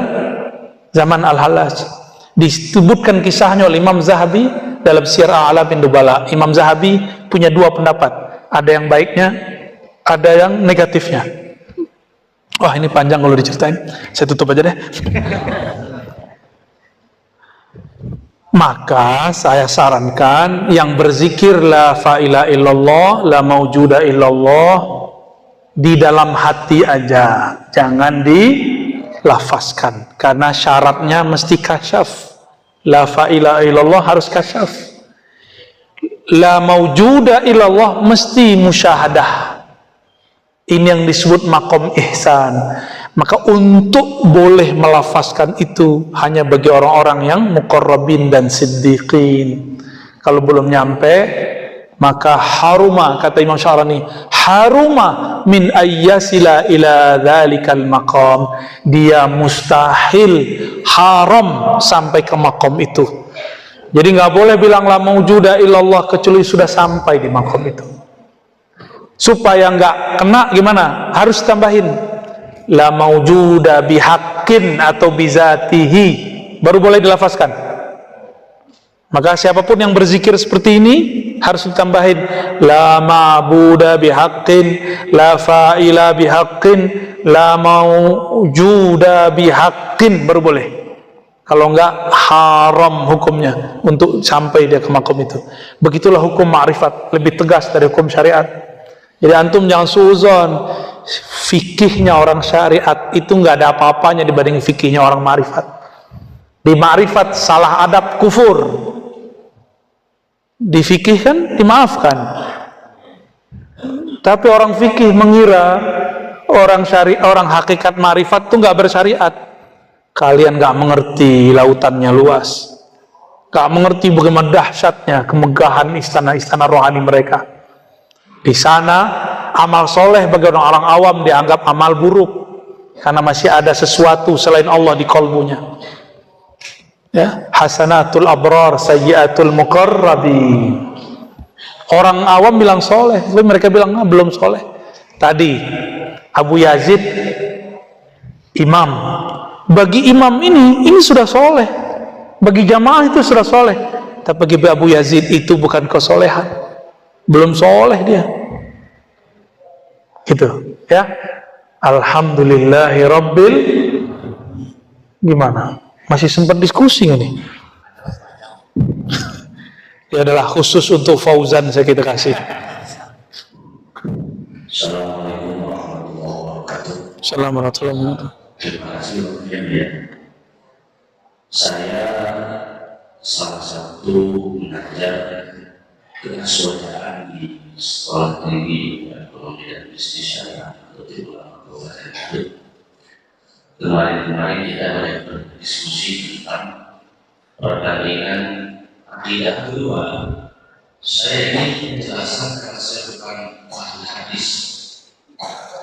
zaman Al-Hallaj. Disebutkan kisahnya oleh Imam Zahabi dalam Syiar A'lam bin Nubala. Imam Zahabi punya 2 pendapat. Ada yang baiknya, ada yang negatifnya. Wah, ini panjang kalau diceritain. Saya tutup aja deh. Maka saya sarankan yang berzikir la ilaha illallah, la maujuda illallah di dalam hati aja, jangan dilafazkan, karena syaratnya mesti kasyaf. La ilaha illallah harus kasyaf. La maujuda illallah mesti musyahadah. Ini yang disebut maqam ihsan. Maka untuk boleh melafazkan itu hanya bagi orang-orang yang muqarrabin dan siddiqin. Kalau belum nyampe, maka haruma, kata Imam Syarani, haruma min ayyasila ila dhalikal maqam. Dia mustahil, haram sampai ke maqam itu. Jadi nggak boleh bilang la maujuda illallah kecuali sudah sampai di maqam itu. Supaya nggak kena gimana? Harus tambahin la maujuda bihaqqin atau bizatihi, baru boleh dilafazkan. Maka siapapun yang berzikir seperti ini harus ditambahin la ma'buda bihaqqin, la fa'ila bihaqqin, la maujuda bihaqqin, baru boleh. Kalau enggak, haram hukumnya untuk sampai dia ke makom itu. Begitulah hukum ma'rifat, lebih tegas dari hukum syariat. Jadi antum jangan suuzon, fikihnya orang syariat itu nggak ada apa-apanya dibanding fikihnya orang ma'rifat. Di ma'rifat salah adab kufur, di fikih kan dimaafkan. Tapi orang fikih mengira orang syariat, orang hakikat ma'rifat itu nggak bersyariat. Kalian nggak mengerti lautannya luas, nggak mengerti bagaimana dahsyatnya kemegahan istana-istana rohani mereka. Di sana amal soleh bagi orang awam dianggap amal buruk karena masih ada sesuatu selain Allah di kolbunya. Ya, hasanatul abrar sayyiatul muqarrabin. Orang awam bilang soleh, tapi mereka bilang belum soleh. Tadi Abu Yazid imam, bagi imam ini sudah soleh, bagi jamaah itu sudah soleh, tapi bagi Abu Yazid itu bukan kesolehan. Belum soleh dia, gitu ya. Alhamdulillahi Rabbil, gimana? Masih sempat diskusi nggak nih? Ya adalah khusus untuk Fauzan saya kita kasih. Assalamualaikum warahmatullahi wabarakatuh. Assalamualaikum warahmatullahi wabarakatuh. Terima kasih ya. Saya salah satu mengajar keasuhan di sekolah tinggi ekonomi dan bisnis syariah atau di Ulama Kabupaten Garut. Kemarin kita banyak berdiskusi tentang perbandingan akidah kedua. Saya ingin menjelaskan karena saya bukan ahli hadis.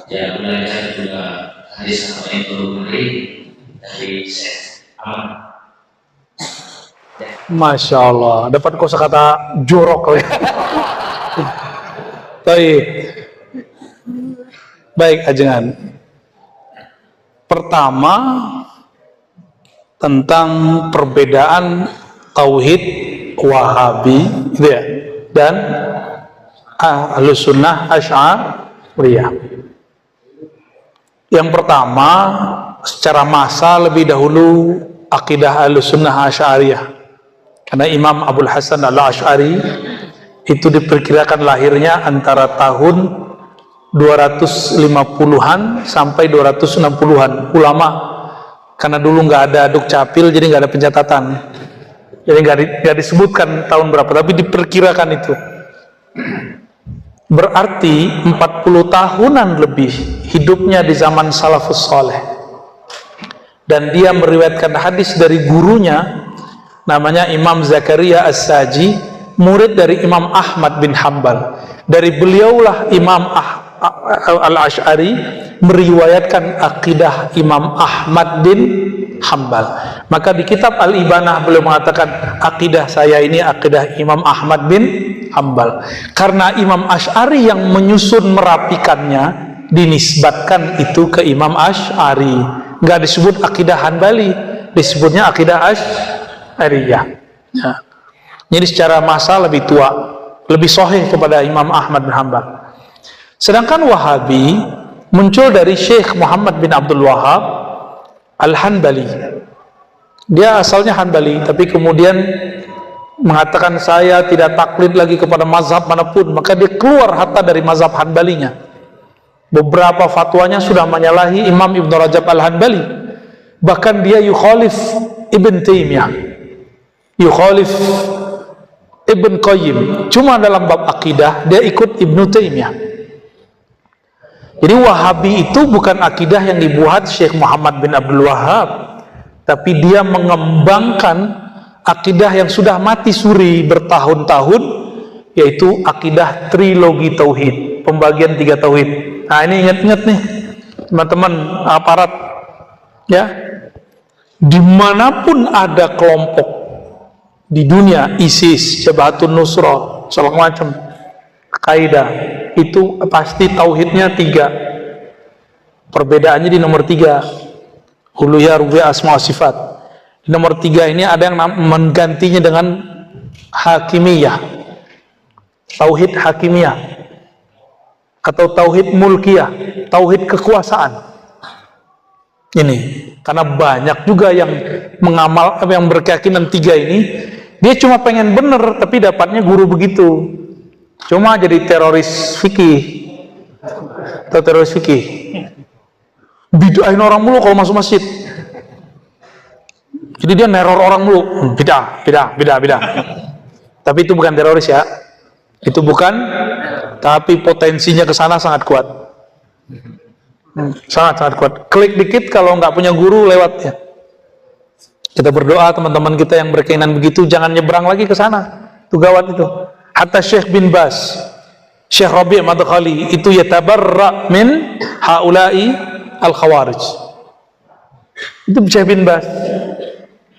Yang belajar juga hadis apa itu dari Syekh Ahmad. Masya Allah, dapat kosakata jorok ya. Baik ajengan. Pertama tentang perbedaan tauhid Wahabi, gitu ya, dan Ahlus Sunnah Asy'ariyah. Yang pertama, secara masa lebih dahulu akidah Ahlus Sunnah Asy'ariyah. Karena Imam Abul Hasan Al-Asy'ari itu diperkirakan lahirnya antara tahun 250-an sampai 260-an. Ulama, karena dulu nggak ada dukcapil, jadi nggak ada pencatatan, jadi nggak disebutkan tahun berapa, tapi diperkirakan itu. Berarti 40 tahunan lebih hidupnya di zaman salafus saleh. Dan dia meriwayatkan hadis dari gurunya, namanya Imam Zakaria As-Saji, murid dari Imam Ahmad bin Hanbal. Dari beliaulah Imam Al-Asy'ari meriwayatkan akidah Imam Ahmad bin Hanbal. Maka di kitab Al-Ibanah beliau mengatakan akidah saya ini akidah Imam Ahmad bin Hanbal. Karena Imam Asy'ari yang menyusun merapikannya, dinisbatkan itu ke Imam Asy'ari. Nggak disebut akidah Hanbali, disebutnya akidah Asy'ariyah. Ya. Jadi secara masa lebih tua, lebih sahih kepada Imam Ahmad bin Hanbal. Sedangkan Wahabi muncul dari Syekh Muhammad bin Abdul Wahab Al-Hanbali. Dia asalnya Hanbali, tapi kemudian mengatakan saya tidak taklid lagi kepada mazhab manapun, maka dia keluar hatta dari mazhab Hanbalinya. Beberapa fatwanya sudah menyalahi Imam Ibn Rajab Al-Hanbali. Bahkan dia yukhalif Ibn Taimiyah, yukhalif Ibn Qayyim. Cuma dalam bab akidah dia ikut Ibn Taimiyah. Jadi Wahabi itu bukan akidah yang dibuat Syekh Muhammad bin Abdul Wahab, tapi dia mengembangkan akidah yang sudah mati suri bertahun-tahun, yaitu akidah trilogi tauhid, pembagian 3 tauhid. Nah, ini ingat-ingat nih teman-teman aparat ya, dimanapun ada kelompok di dunia, ISIS, Jabhatun Nusrah, segala macam, Kaidah, itu pasti tauhidnya 3. Perbedaannya di nomor 3, uluhiyah, rububiyah, asma wa sifat. Di nomor 3 ini ada yang menggantinya dengan hakimiyah, tauhid hakimiyah, atau tauhid mulkiyah, tauhid kekuasaan. Ini karena banyak juga yang mengamal, yang berkeyakinan 3 ini, dia cuma pengen bener tapi dapatnya guru begitu, cuma jadi teroris fikih atau teroris fikih, bid'ahin orang mulu kalau masuk masjid. Jadi dia neror orang mulu, bidah. Tapi itu bukan teroris ya, itu bukan, tapi potensinya ke sana sangat kuat. Sangat kuat. Klik dikit kalau nggak punya guru lewat ya. Kita berdoa teman-teman kita yang berkeinginan begitu jangan nyebrang lagi ke sana. Itu gawat itu. Hatta Syekh bin Baz, Syekh Rabi' Madkhali itu yatabarra min haula'i al-khawarij. Itu Syekh bin Baz.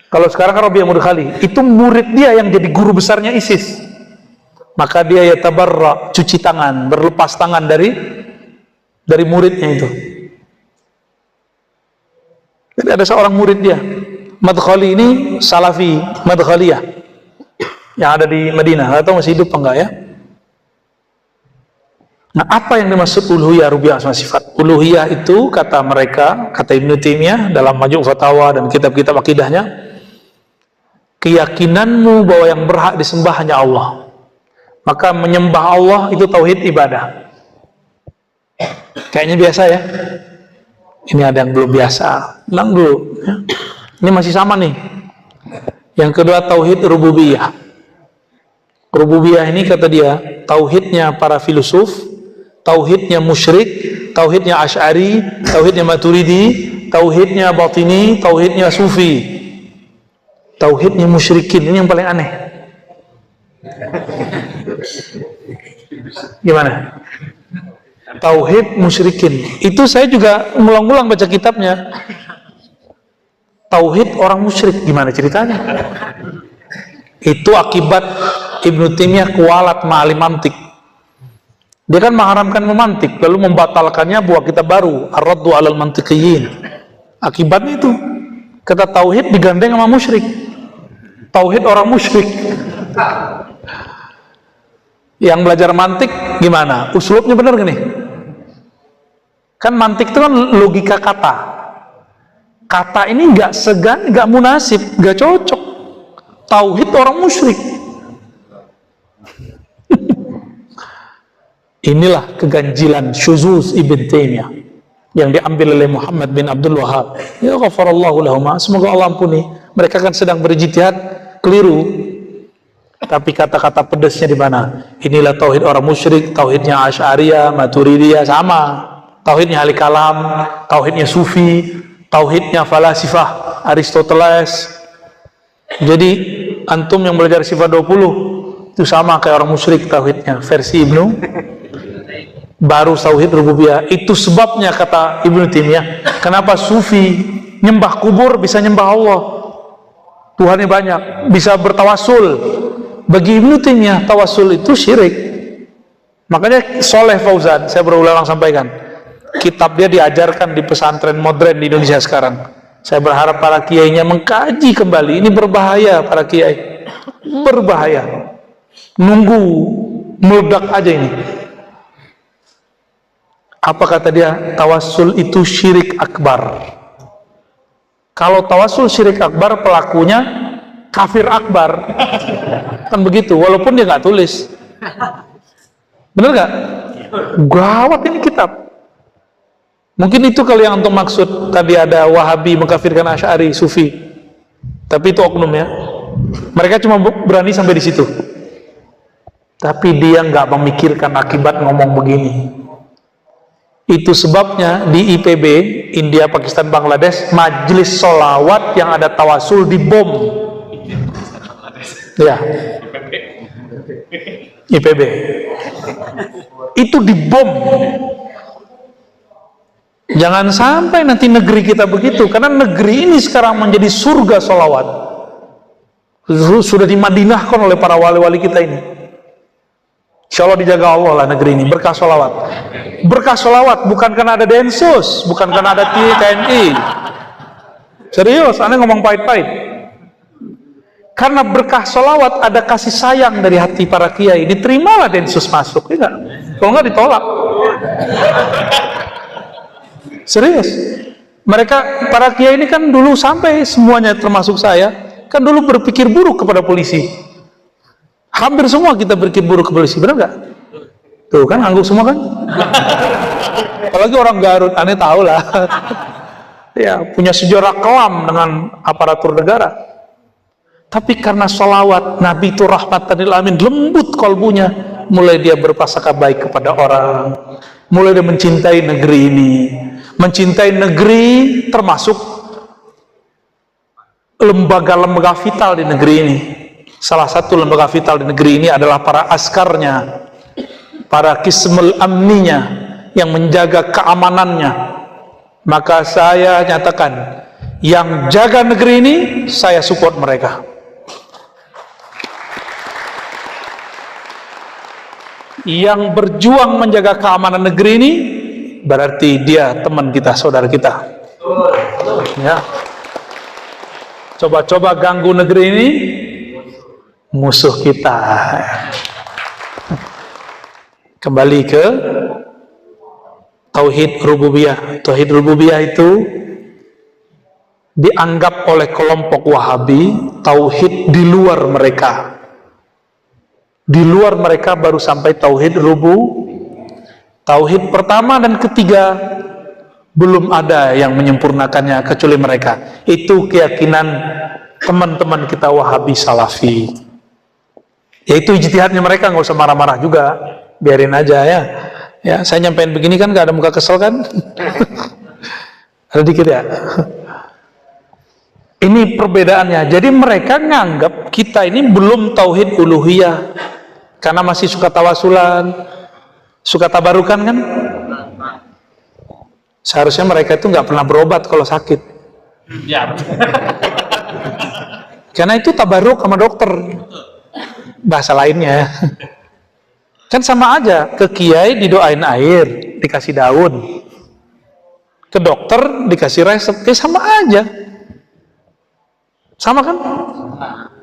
Kalau sekarang kan Rabi' Madkhali, itu murid dia yang jadi guru besarnya ISIS. Maka dia yatabarra, cuci tangan, berlepas tangan dari muridnya itu. Jadi ada seorang murid dia, Madkhali ini Salafi Madkhaliyah yang ada di Madinah. Nggak tahu masih hidup apa enggak ya. Nah, apa yang dimaksud uluhiyah, rububiyah, asma sifat? Uluhiyah itu kata mereka, kata Ibnu Taimiyah dalam Majmu' Fatawa dan kitab-kitab akidahnya, keyakinanmu bahwa yang berhak disembah hanya Allah. Maka menyembah Allah itu tauhid ibadah. Kayaknya biasa ya. Ini ada yang belum biasa. Ulang dulu ya. Ini masih sama nih. Yang kedua tauhid rububiyah. Rububiyah ini kata dia tauhidnya para filosof, tauhidnya musyrik, tauhidnya Asy'ari, tauhidnya Maturidi, tauhidnya Batini, tauhidnya Sufi. Tauhidnya musyrikin ini yang paling aneh. Gimana? Tauhid musyrikin. Itu saya juga ngulang-ngulang baca kitabnya. Tauhid orang musyrik gimana ceritanya? Itu akibat Ibnu Taimiyah kualat ma'ali mantik. Dia kan mengharamkan memantik lalu membatalkannya buat kitab baru Ar-Raddu 'alal Mantiqiyyin. Akibatnya itu kata tauhid digandeng sama musyrik. Tauhid orang musyrik. Yang belajar mantik gimana? Uslubnya benar gak nih? Kan mantik itu kan logika kata. Kata ini nggak segan, nggak munasib, nggak cocok. Tauhid orang musyrik. Inilah keganjilan syuzuz Ibn Taimiyah yang diambil oleh Muhammad bin Abdul Wahab. Ya ghafarallahu lahum. Semoga Allah ampuni. Mereka kan sedang berijtihad keliru. Tapi kata-kata pedesnya di mana? Inilah tauhid orang musyrik, tauhidnya Asy'ariyah, Maturidiyah sama. Tauhidnya ahli kalam, tauhidnya sufi, tauhidnya falasifah, Aristoteles. Jadi antum yang belajar sifat 20 itu sama kayak orang musyrik tauhidnya versi Ibnu. Baru tauhid rububiyah. Itu sebabnya kata Ibnu Taimiyah, kenapa sufi nyembah kubur bisa nyembah Allah. Tuhannya banyak, bisa bertawasul. Bagi Ibnu Taimiyah tawasul itu syirik. Makanya Soleh Fauzan, saya berulang sampaikan, kitab dia diajarkan di pesantren modern di Indonesia sekarang. Saya berharap para kiainya mengkaji kembali. Ini berbahaya para kiai. Berbahaya. Nunggu meledak aja ini. Apa kata dia? Tawassul itu syirik akbar. Kalau tawassul syirik akbar, pelakunya kafir akbar. Kan begitu, walaupun dia nggak tulis. Bener nggak? Gawat ini kitab. Mungkin itu kali yang untuk maksud tadi ada Wahabi mengkafirkan Asy'ari, Sufi. Tapi itu oknum ya. Mereka cuma berani sampai di situ. Tapi dia nggak memikirkan akibat ngomong begini. Itu sebabnya di IPB, India, Pakistan, Bangladesh, majelis sholawat yang ada tawasul dibom. Ya, IPB. Itu dibom. Jangan sampai nanti negeri kita begitu, karena negeri ini sekarang menjadi surga sholawat. Sudah dimadinahkan oleh para wali-wali kita ini. Insya Allah dijaga Allah lah negeri ini, berkah sholawat. Berkah sholawat bukan karena ada Densus, bukan karena ada TNI. Serius, aneh ngomong pahit-pahit. Karena berkah sholawat ada kasih sayang dari hati para kiai. Diterimalah Densus masuk, ya enggak? Kalau enggak ditolak. Serius. Mereka, para kiai ini kan dulu sampai semuanya termasuk saya, kan dulu berpikir buruk kepada polisi. Hampir semua kita berpikir buruk ke polisi, benar nggak? Tuh kan, angguk semua kan? Apalagi orang Garut, aneh tahu lah. Ya, punya sejarah kelam dengan aparatur negara. Tapi karena sholawat, Nabi itu rahmatan lil alamin, lembut kolbunya. Mulai dia berprasangka baik kepada orang. Mulai dia mencintai negeri ini. Mencintai negeri termasuk lembaga-lembaga vital di negeri ini. Salah satu lembaga vital di negeri ini adalah para askarnya, para kismul amninya yang menjaga keamanannya. Maka saya nyatakan, yang jaga negeri ini saya support mereka. Yang berjuang menjaga keamanan negeri ini berarti dia teman kita, saudara kita. Ya. Coba-coba ganggu negeri ini, musuh kita. Kembali ke tauhid rububiyah. Tauhid rububiyah itu dianggap oleh kelompok Wahabi tauhid di luar mereka. Di luar mereka baru sampai tauhid tauhid pertama dan ketiga belum ada yang menyempurnakannya kecuali mereka. Itu keyakinan teman-teman kita Wahabi Salafi. Yaitu ijtihadnya mereka, nggak usah marah-marah juga, biarin aja ya. Ya, saya nyampein begini kan nggak ada muka kesel kan? Ada dikit ya. Ini perbedaannya. Jadi mereka nganggap kita ini belum tauhid uluhiyah karena masih suka tawasulan, suka tabarukan kan? Seharusnya mereka itu nggak pernah berobat kalau sakit. Ya. Karena itu tabaruk sama dokter. Bahasa lainnya. Kan sama aja, ke kiai didoain air, dikasih daun. Ke dokter dikasih resep, sama aja. Sama kan?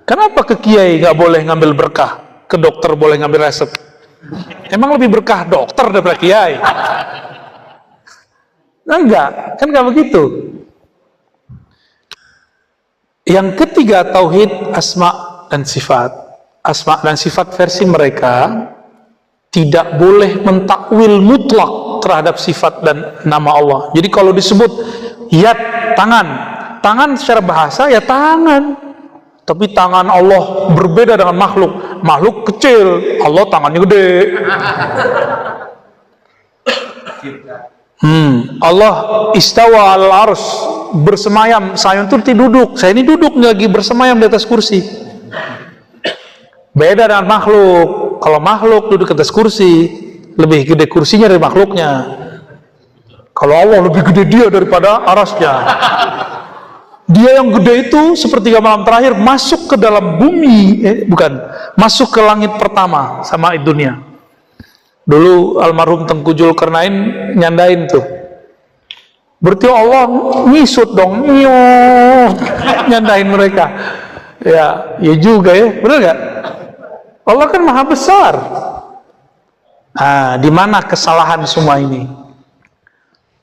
Kenapa ke kiai nggak boleh ngambil berkah? Ke dokter boleh ngambil resep? Emang lebih berkah dokter daripada kiai? Nah, enggak, kan nggak begitu. Yang ketiga, tauhid asma dan sifat. Asma dan sifat versi mereka tidak boleh mentakwil mutlak terhadap sifat dan nama Allah. Jadi kalau disebut yad, tangan secara bahasa ya tangan. Tapi tangan Allah berbeda dengan makhluk. Makhluk kecil, Allah tangannya gede. Allah istawa al-ars, bersemayam. Saya itu duduk. Saya ini duduk lagi bersemayam di atas kursi. Beda dengan makhluk. Kalau makhluk duduk di atas kursi, lebih gede kursinya dari makhluknya. Kalau Allah lebih gede dia daripada arasnya. Dia yang gede itu sepertiga malam terakhir masuk ke dalam bumi, masuk ke langit pertama sama dunia. Dulu almarhum Tengku Zulkarnain nyandain tuh. Berarti Allah ngisut dong, nyandain mereka. Ya juga ya, benar nggak? Allah kan maha besar. Nah, di mana kesalahan semua ini?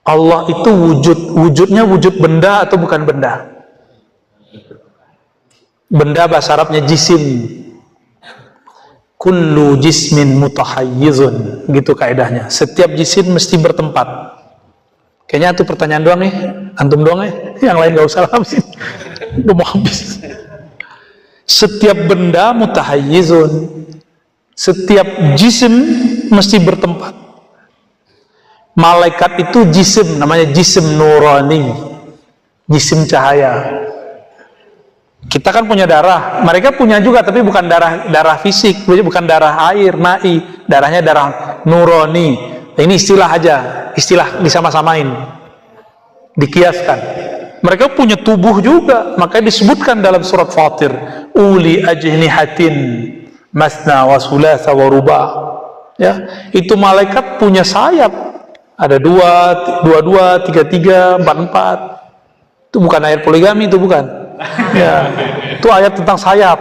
Allah itu wujudnya wujud benda atau bukan benda? Benda bahasa Arabnya jisim. Kullu jismin mutahayyizun, gitu kaidahnya. Setiap jisim mesti bertempat. Kayaknya itu pertanyaan doang nih, antum doang ya. Yang lain gak usah lah, udah mau habis. Setiap benda mutahayyizun, setiap jisim mesti bertempat. Malaikat itu jisim, namanya jisim nurani, jisim cahaya. Kita kan punya darah, mereka punya juga, tapi bukan darah fisik, bukan darah air, na'i, darahnya darah nurani. Ini istilah aja, istilah disama-samain, dikiaskan. Mereka punya tubuh juga, makanya disebutkan dalam surat Fatir, uli ajnihatin masna wa thulatha wa ruba. Ya, itu malaikat punya sayap, ada dua, tiga, empat. Itu bukan ayat poligami, itu bukan. Ya, itu ayat tentang sayap.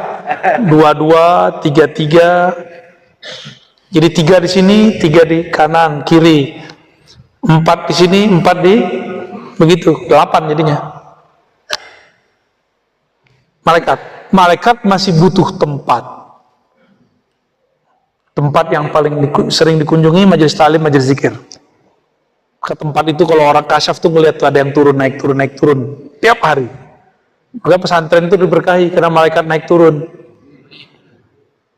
2, 3. Jadi 3 di sini, 3 di kanan, kiri. 4 di sini, 4 di begitu, 8 jadinya. Malaikat masih butuh tempat. Tempat yang paling sering dikunjungi majelis ta'lim, majelis zikir. Ke tempat itu kalau orang kasyaf tuh ngeliat tuh ada yang turun naik turun tiap hari. Maka pesantren itu diberkahi karena malaikat naik turun.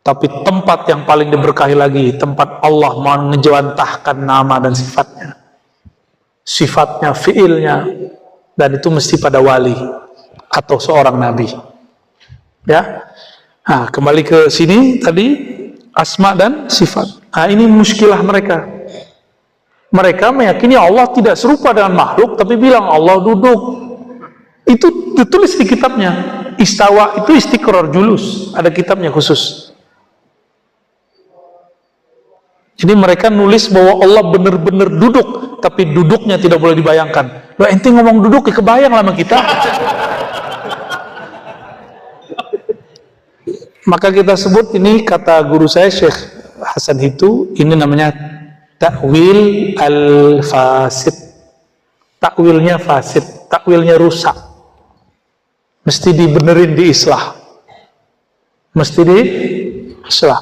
Tapi tempat yang paling diberkahi lagi, tempat Allah mengejawantahkan nama dan sifatnya, fiilnya, dan itu mesti pada wali atau seorang nabi. Ya, nah, kembali ke sini tadi asma dan sifat. Nah, ini muskilah mereka. Mereka meyakini Allah tidak serupa dengan makhluk, tapi bilang Allah duduk. Itu ditulis di kitabnya. Istawa itu istiqrar julus, ada kitabnya khusus. Jadi mereka nulis bahwa Allah benar-benar duduk, tapi duduknya tidak boleh dibayangkan. Loh, ente ngomong duduk, ya kebayang lama kita. Maka kita sebut ini, kata guru saya Syekh Hasan itu, ini namanya ta'wil al-fasid. Takwilnya fasid, takwilnya rusak. Mesti dibenerin, diislah. Mesti diislah.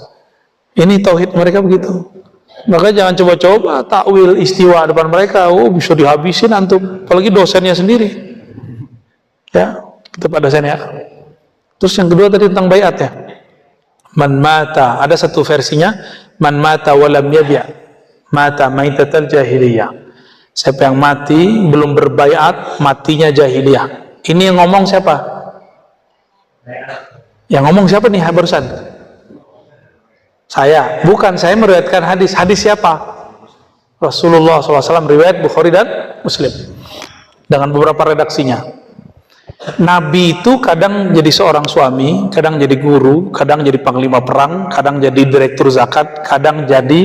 Ini tauhid mereka begitu. Maka jangan coba-coba takwil istiwa depan mereka. Oh, bisa dihabisin antum. Apalagi dosennya sendiri. Ya, kita pada dosennya. Terus yang kedua tadi tentang bayat ya. Man mata, ada satu versinya, man mata walam yabi' mata maitatal jahiliyah. Siapa yang mati belum berbayat, matinya jahiliyah. Ini yang ngomong siapa? Yang ngomong siapa nih barusan? Saya. Bukan, saya meriwayatkan hadis. Hadis siapa? Rasulullah SAW, riwayat Bukhari dan Muslim. Dengan beberapa redaksinya. Nabi itu kadang jadi seorang suami, kadang jadi guru, kadang jadi panglima perang, kadang jadi direktur zakat, kadang jadi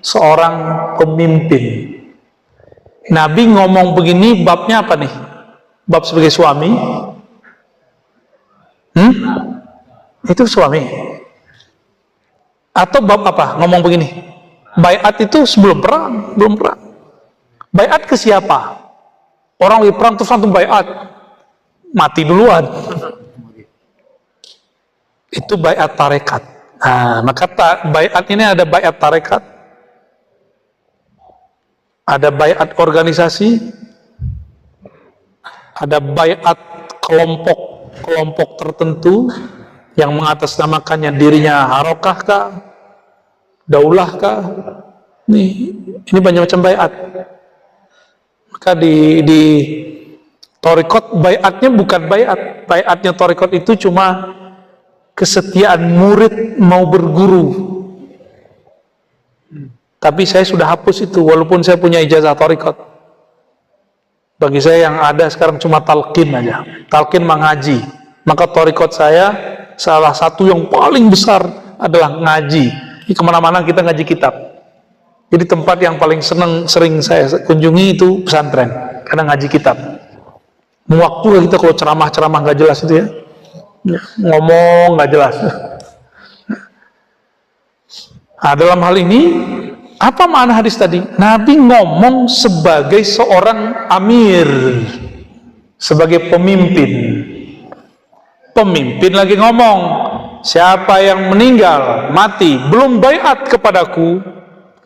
seorang pemimpin. Nabi ngomong begini, babnya apa nih? Bab sebagai suami? Itu suami. Atau bab apa? Ngomong begini. Baiat itu sebelum perang, belum perang. Baiat ke siapa? Orang lagi perang terus langsung baiat. Mati duluan. Itu baiat tarekat. Nah, maka baiat ini ada baiat tarekat, ada baiat organisasi, ada baiat kelompok tertentu yang mengatasnamakannya dirinya harokah kah, daulah kah. Ini banyak macam baiat. Maka di Thariqat baiatnya bukan baiat. Baiatnya Thariqat itu cuma kesetiaan murid mau berguru. Tapi saya sudah hapus itu, walaupun saya punya ijazah Thariqat. Bagi saya yang ada sekarang cuma talqin aja. Talqin mengaji. Maka Thariqat saya salah satu yang paling besar adalah ngaji. Di kemana-mana kita ngaji kitab. Jadi tempat yang paling sering saya kunjungi itu pesantren, karena ngaji kitab. Waktu lah kita kalau ceramah-ceramah nggak jelas itu ya, ngomong nggak jelas. Nah, dalam hal ini Apa makna hadis tadi? Nabi ngomong sebagai seorang amir, sebagai pemimpin. Pemimpin lagi ngomong, siapa yang meninggal, mati, belum baiat kepadaku,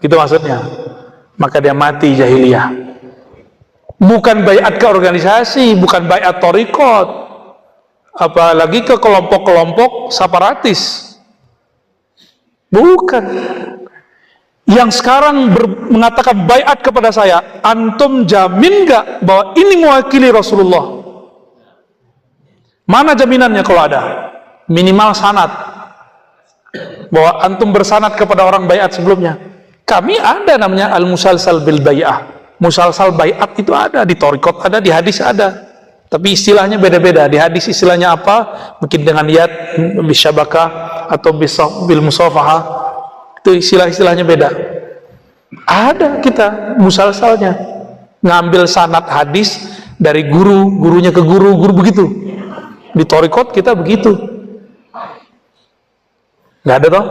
gitu maksudnya, maka dia mati jahiliyah. Bukan baiat ke organisasi, bukan baiat thariqat, apalagi ke kelompok-kelompok separatis. Bukan. Yang sekarang mengatakan baiat kepada saya, antum jamin gak bahwa ini mewakili Rasulullah? Mana jaminannya kalau ada? Minimal sanad, bahwa antum bersanad kepada orang baiat sebelumnya. Kami ada namanya al-musalsal bil bai'ah. Musalsal baiat itu ada, di thariqat ada, di hadis ada. Tapi istilahnya beda-beda. Di hadis istilahnya apa? Mungkin dengan yad, bisyabakah, atau bil musafahah. Itu istilah-istilahnya beda. Ada kita musalsalnya, ngambil sanad hadis dari gurunya ke guru begitu. Di thariqat kita begitu. Nggak ada toh?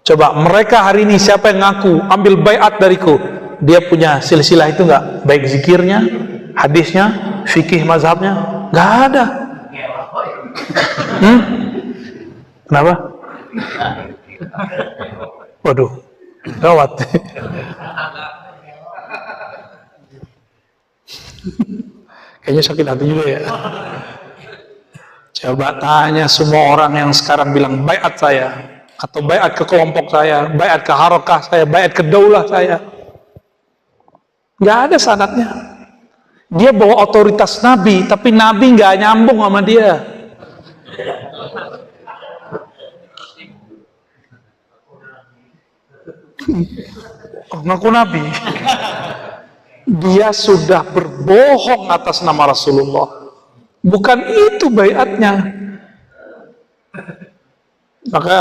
Coba mereka hari ini siapa yang ngaku ambil baiat dariku? Dia punya silsilah itu nggak? Baik zikirnya, hadisnya, fikih mazhabnya, nggak ada. Kenapa? Waduh, gawat. Kayaknya sakit hati juga ya. Coba tanya semua orang yang sekarang bilang baiat saya, atau baiat ke kelompok saya, baiat ke harakah saya, baiat ke daulah saya. Nggak ada sanadnya. Dia bawa otoritas Nabi, tapi Nabi nggak nyambung sama dia. Ngaku Nabi. Dia sudah berbohong atas nama Rasulullah. Bukan itu baiatnya. Maka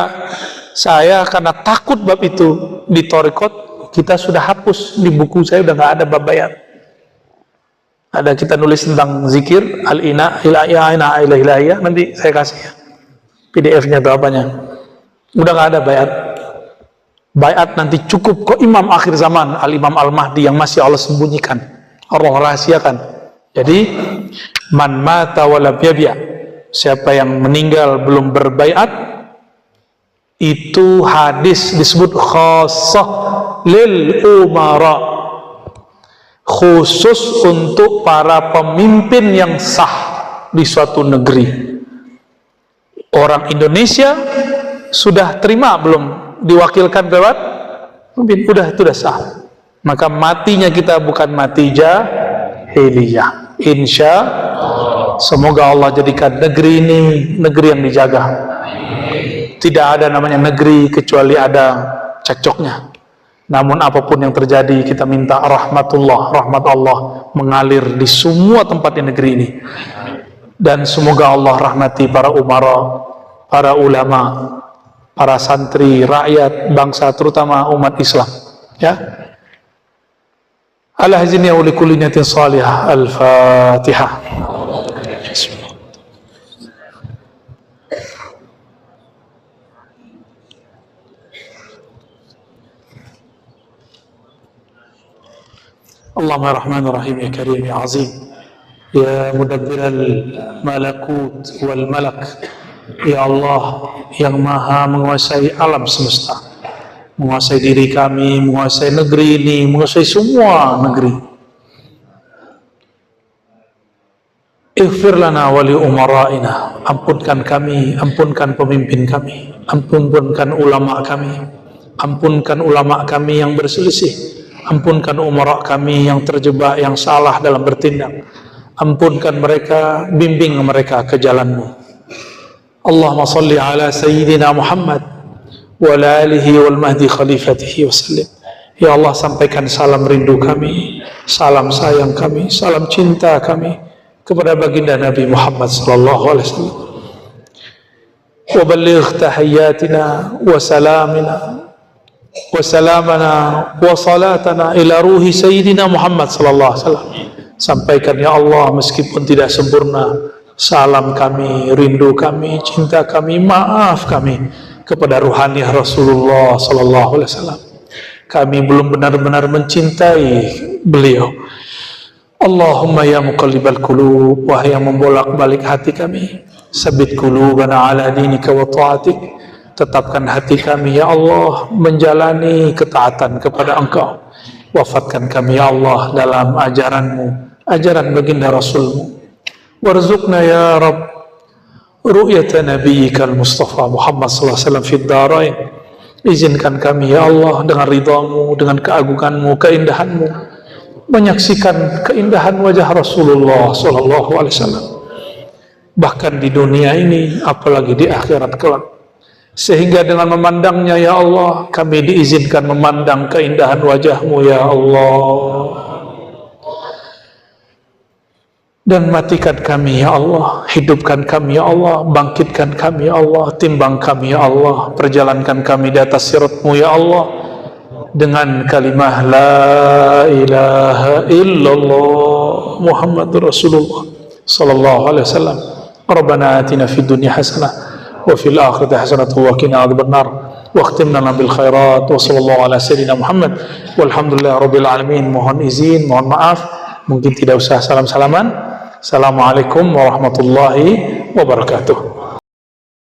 saya karena takut bab itu di thariqat, kita sudah hapus di buku saya, udah nggak ada bab baiat. Ada kita nulis tentang zikir al-ina ilahiyah, nanti saya kasih ya PDF-nya atau apanya. Udah nggak ada baiat. Baiat nanti cukup kok imam akhir zaman, al-imam al-mahdi yang masih Allah sembunyikan, Allah rahasiakan. Jadi man mata walam yabi', siapa yang meninggal belum berbaiat, itu hadis disebut khassah lil umara, khusus untuk para pemimpin yang sah di suatu negeri. Orang Indonesia sudah terima belum diwakilkan lewat pemimpin? Udah, itu udah sah. Maka matinya kita bukan mati jahiliyah. Insya semoga Allah jadikan negeri ini negeri yang dijaga. Tidak ada namanya negeri kecuali ada cekcoknya. Namun apapun yang terjadi, kita minta rahmat Allah mengalir di semua tempat di negeri ini. Dan semoga Allah rahmati para umara, para ulama, para santri, rakyat, bangsa, terutama umat Islam. Ya. Ala hazni wa likulli niyatin salihah. Al-Fatihah. Allahumma rahman rahim ya karim ya azim ya mudabbir al-malakut wal malak. Ya Allah yang maha menguasai alam semesta, menguasai diri kami, menguasai negeri ini, menguasai semua negeri. Ighfir lana wa li umara'ina, ampunkan kami, ampunkan pemimpin kami, ampunkan ulama kami, ampunkan ulama kami yang berselisih, ampunkan umara kami yang terjebak, yang salah dalam bertindak, ampunkan mereka, bimbing mereka ke jalan-Mu. Allahumma salli ala Sayyidina Muhammad wa ala alihi wal mahdi khalifatihi wasallim. Ya Allah, sampaikan salam rindu kami, salam sayang kami, salam cinta kami kepada baginda Nabi Muhammad sallallahu alaihi wasallam. Wa balligh tahiyyatina wa salamina wa salamana wa salatana ila ruhi Sayyidina Muhammad sallallahu alaihi wasallam. Sampaikan ya Allah meskipun tidak sempurna, salam kami, rindu kami, cinta kami, maaf kami kepada ruhaniah Rasulullah sallallahu alaihi wasallam, kami belum benar-benar mencintai beliau. Allahumma ya muqallibal qulub, wahai yang membolak-balik hati kami, sabit qulubana ala dinika wa ta'atik, tetapkan hati kami ya Allah menjalani ketaatan kepada Engkau. Wafatkan kami ya Allah dalam ajaranmu, ajaran baginda Rasulmu. Warzuqna ya Rabb ru'yata nabiyyikal Mustafa Muhammad sallallahu alaihi wasallam fid darain. Izinkan kami ya Allah dengan ridhamu, dengan keagunganmu, keindahanmu, menyaksikan keindahan wajah Rasulullah sallallahu alaihi wasallam, bahkan di dunia ini apalagi di akhirat kelak, sehingga dengan memandangnya ya Allah kami diizinkan memandang keindahan wajahmu ya Allah. Dan matikan kami ya Allah, hidupkan kami ya Allah, bangkitkan kami ya Allah, timbang kami ya Allah, perjalankan kami di atas siratmu ya Allah dengan kalimah la ilaha illallah Muhammadur Rasulullah sallallahu alaihi wasallam. Rabbana atina fid dunya hasanah wa fil akhirati hasanah wa qina adzabannar wa khtimna bil khairat wa sallallahu ala sayyidina Muhammad walhamdulillahi rabbil alamin. Mohon izin, mohon maaf, mungkin tidak usah salam-salaman. Assalamualaikum warahmatullahi wabarakatuh.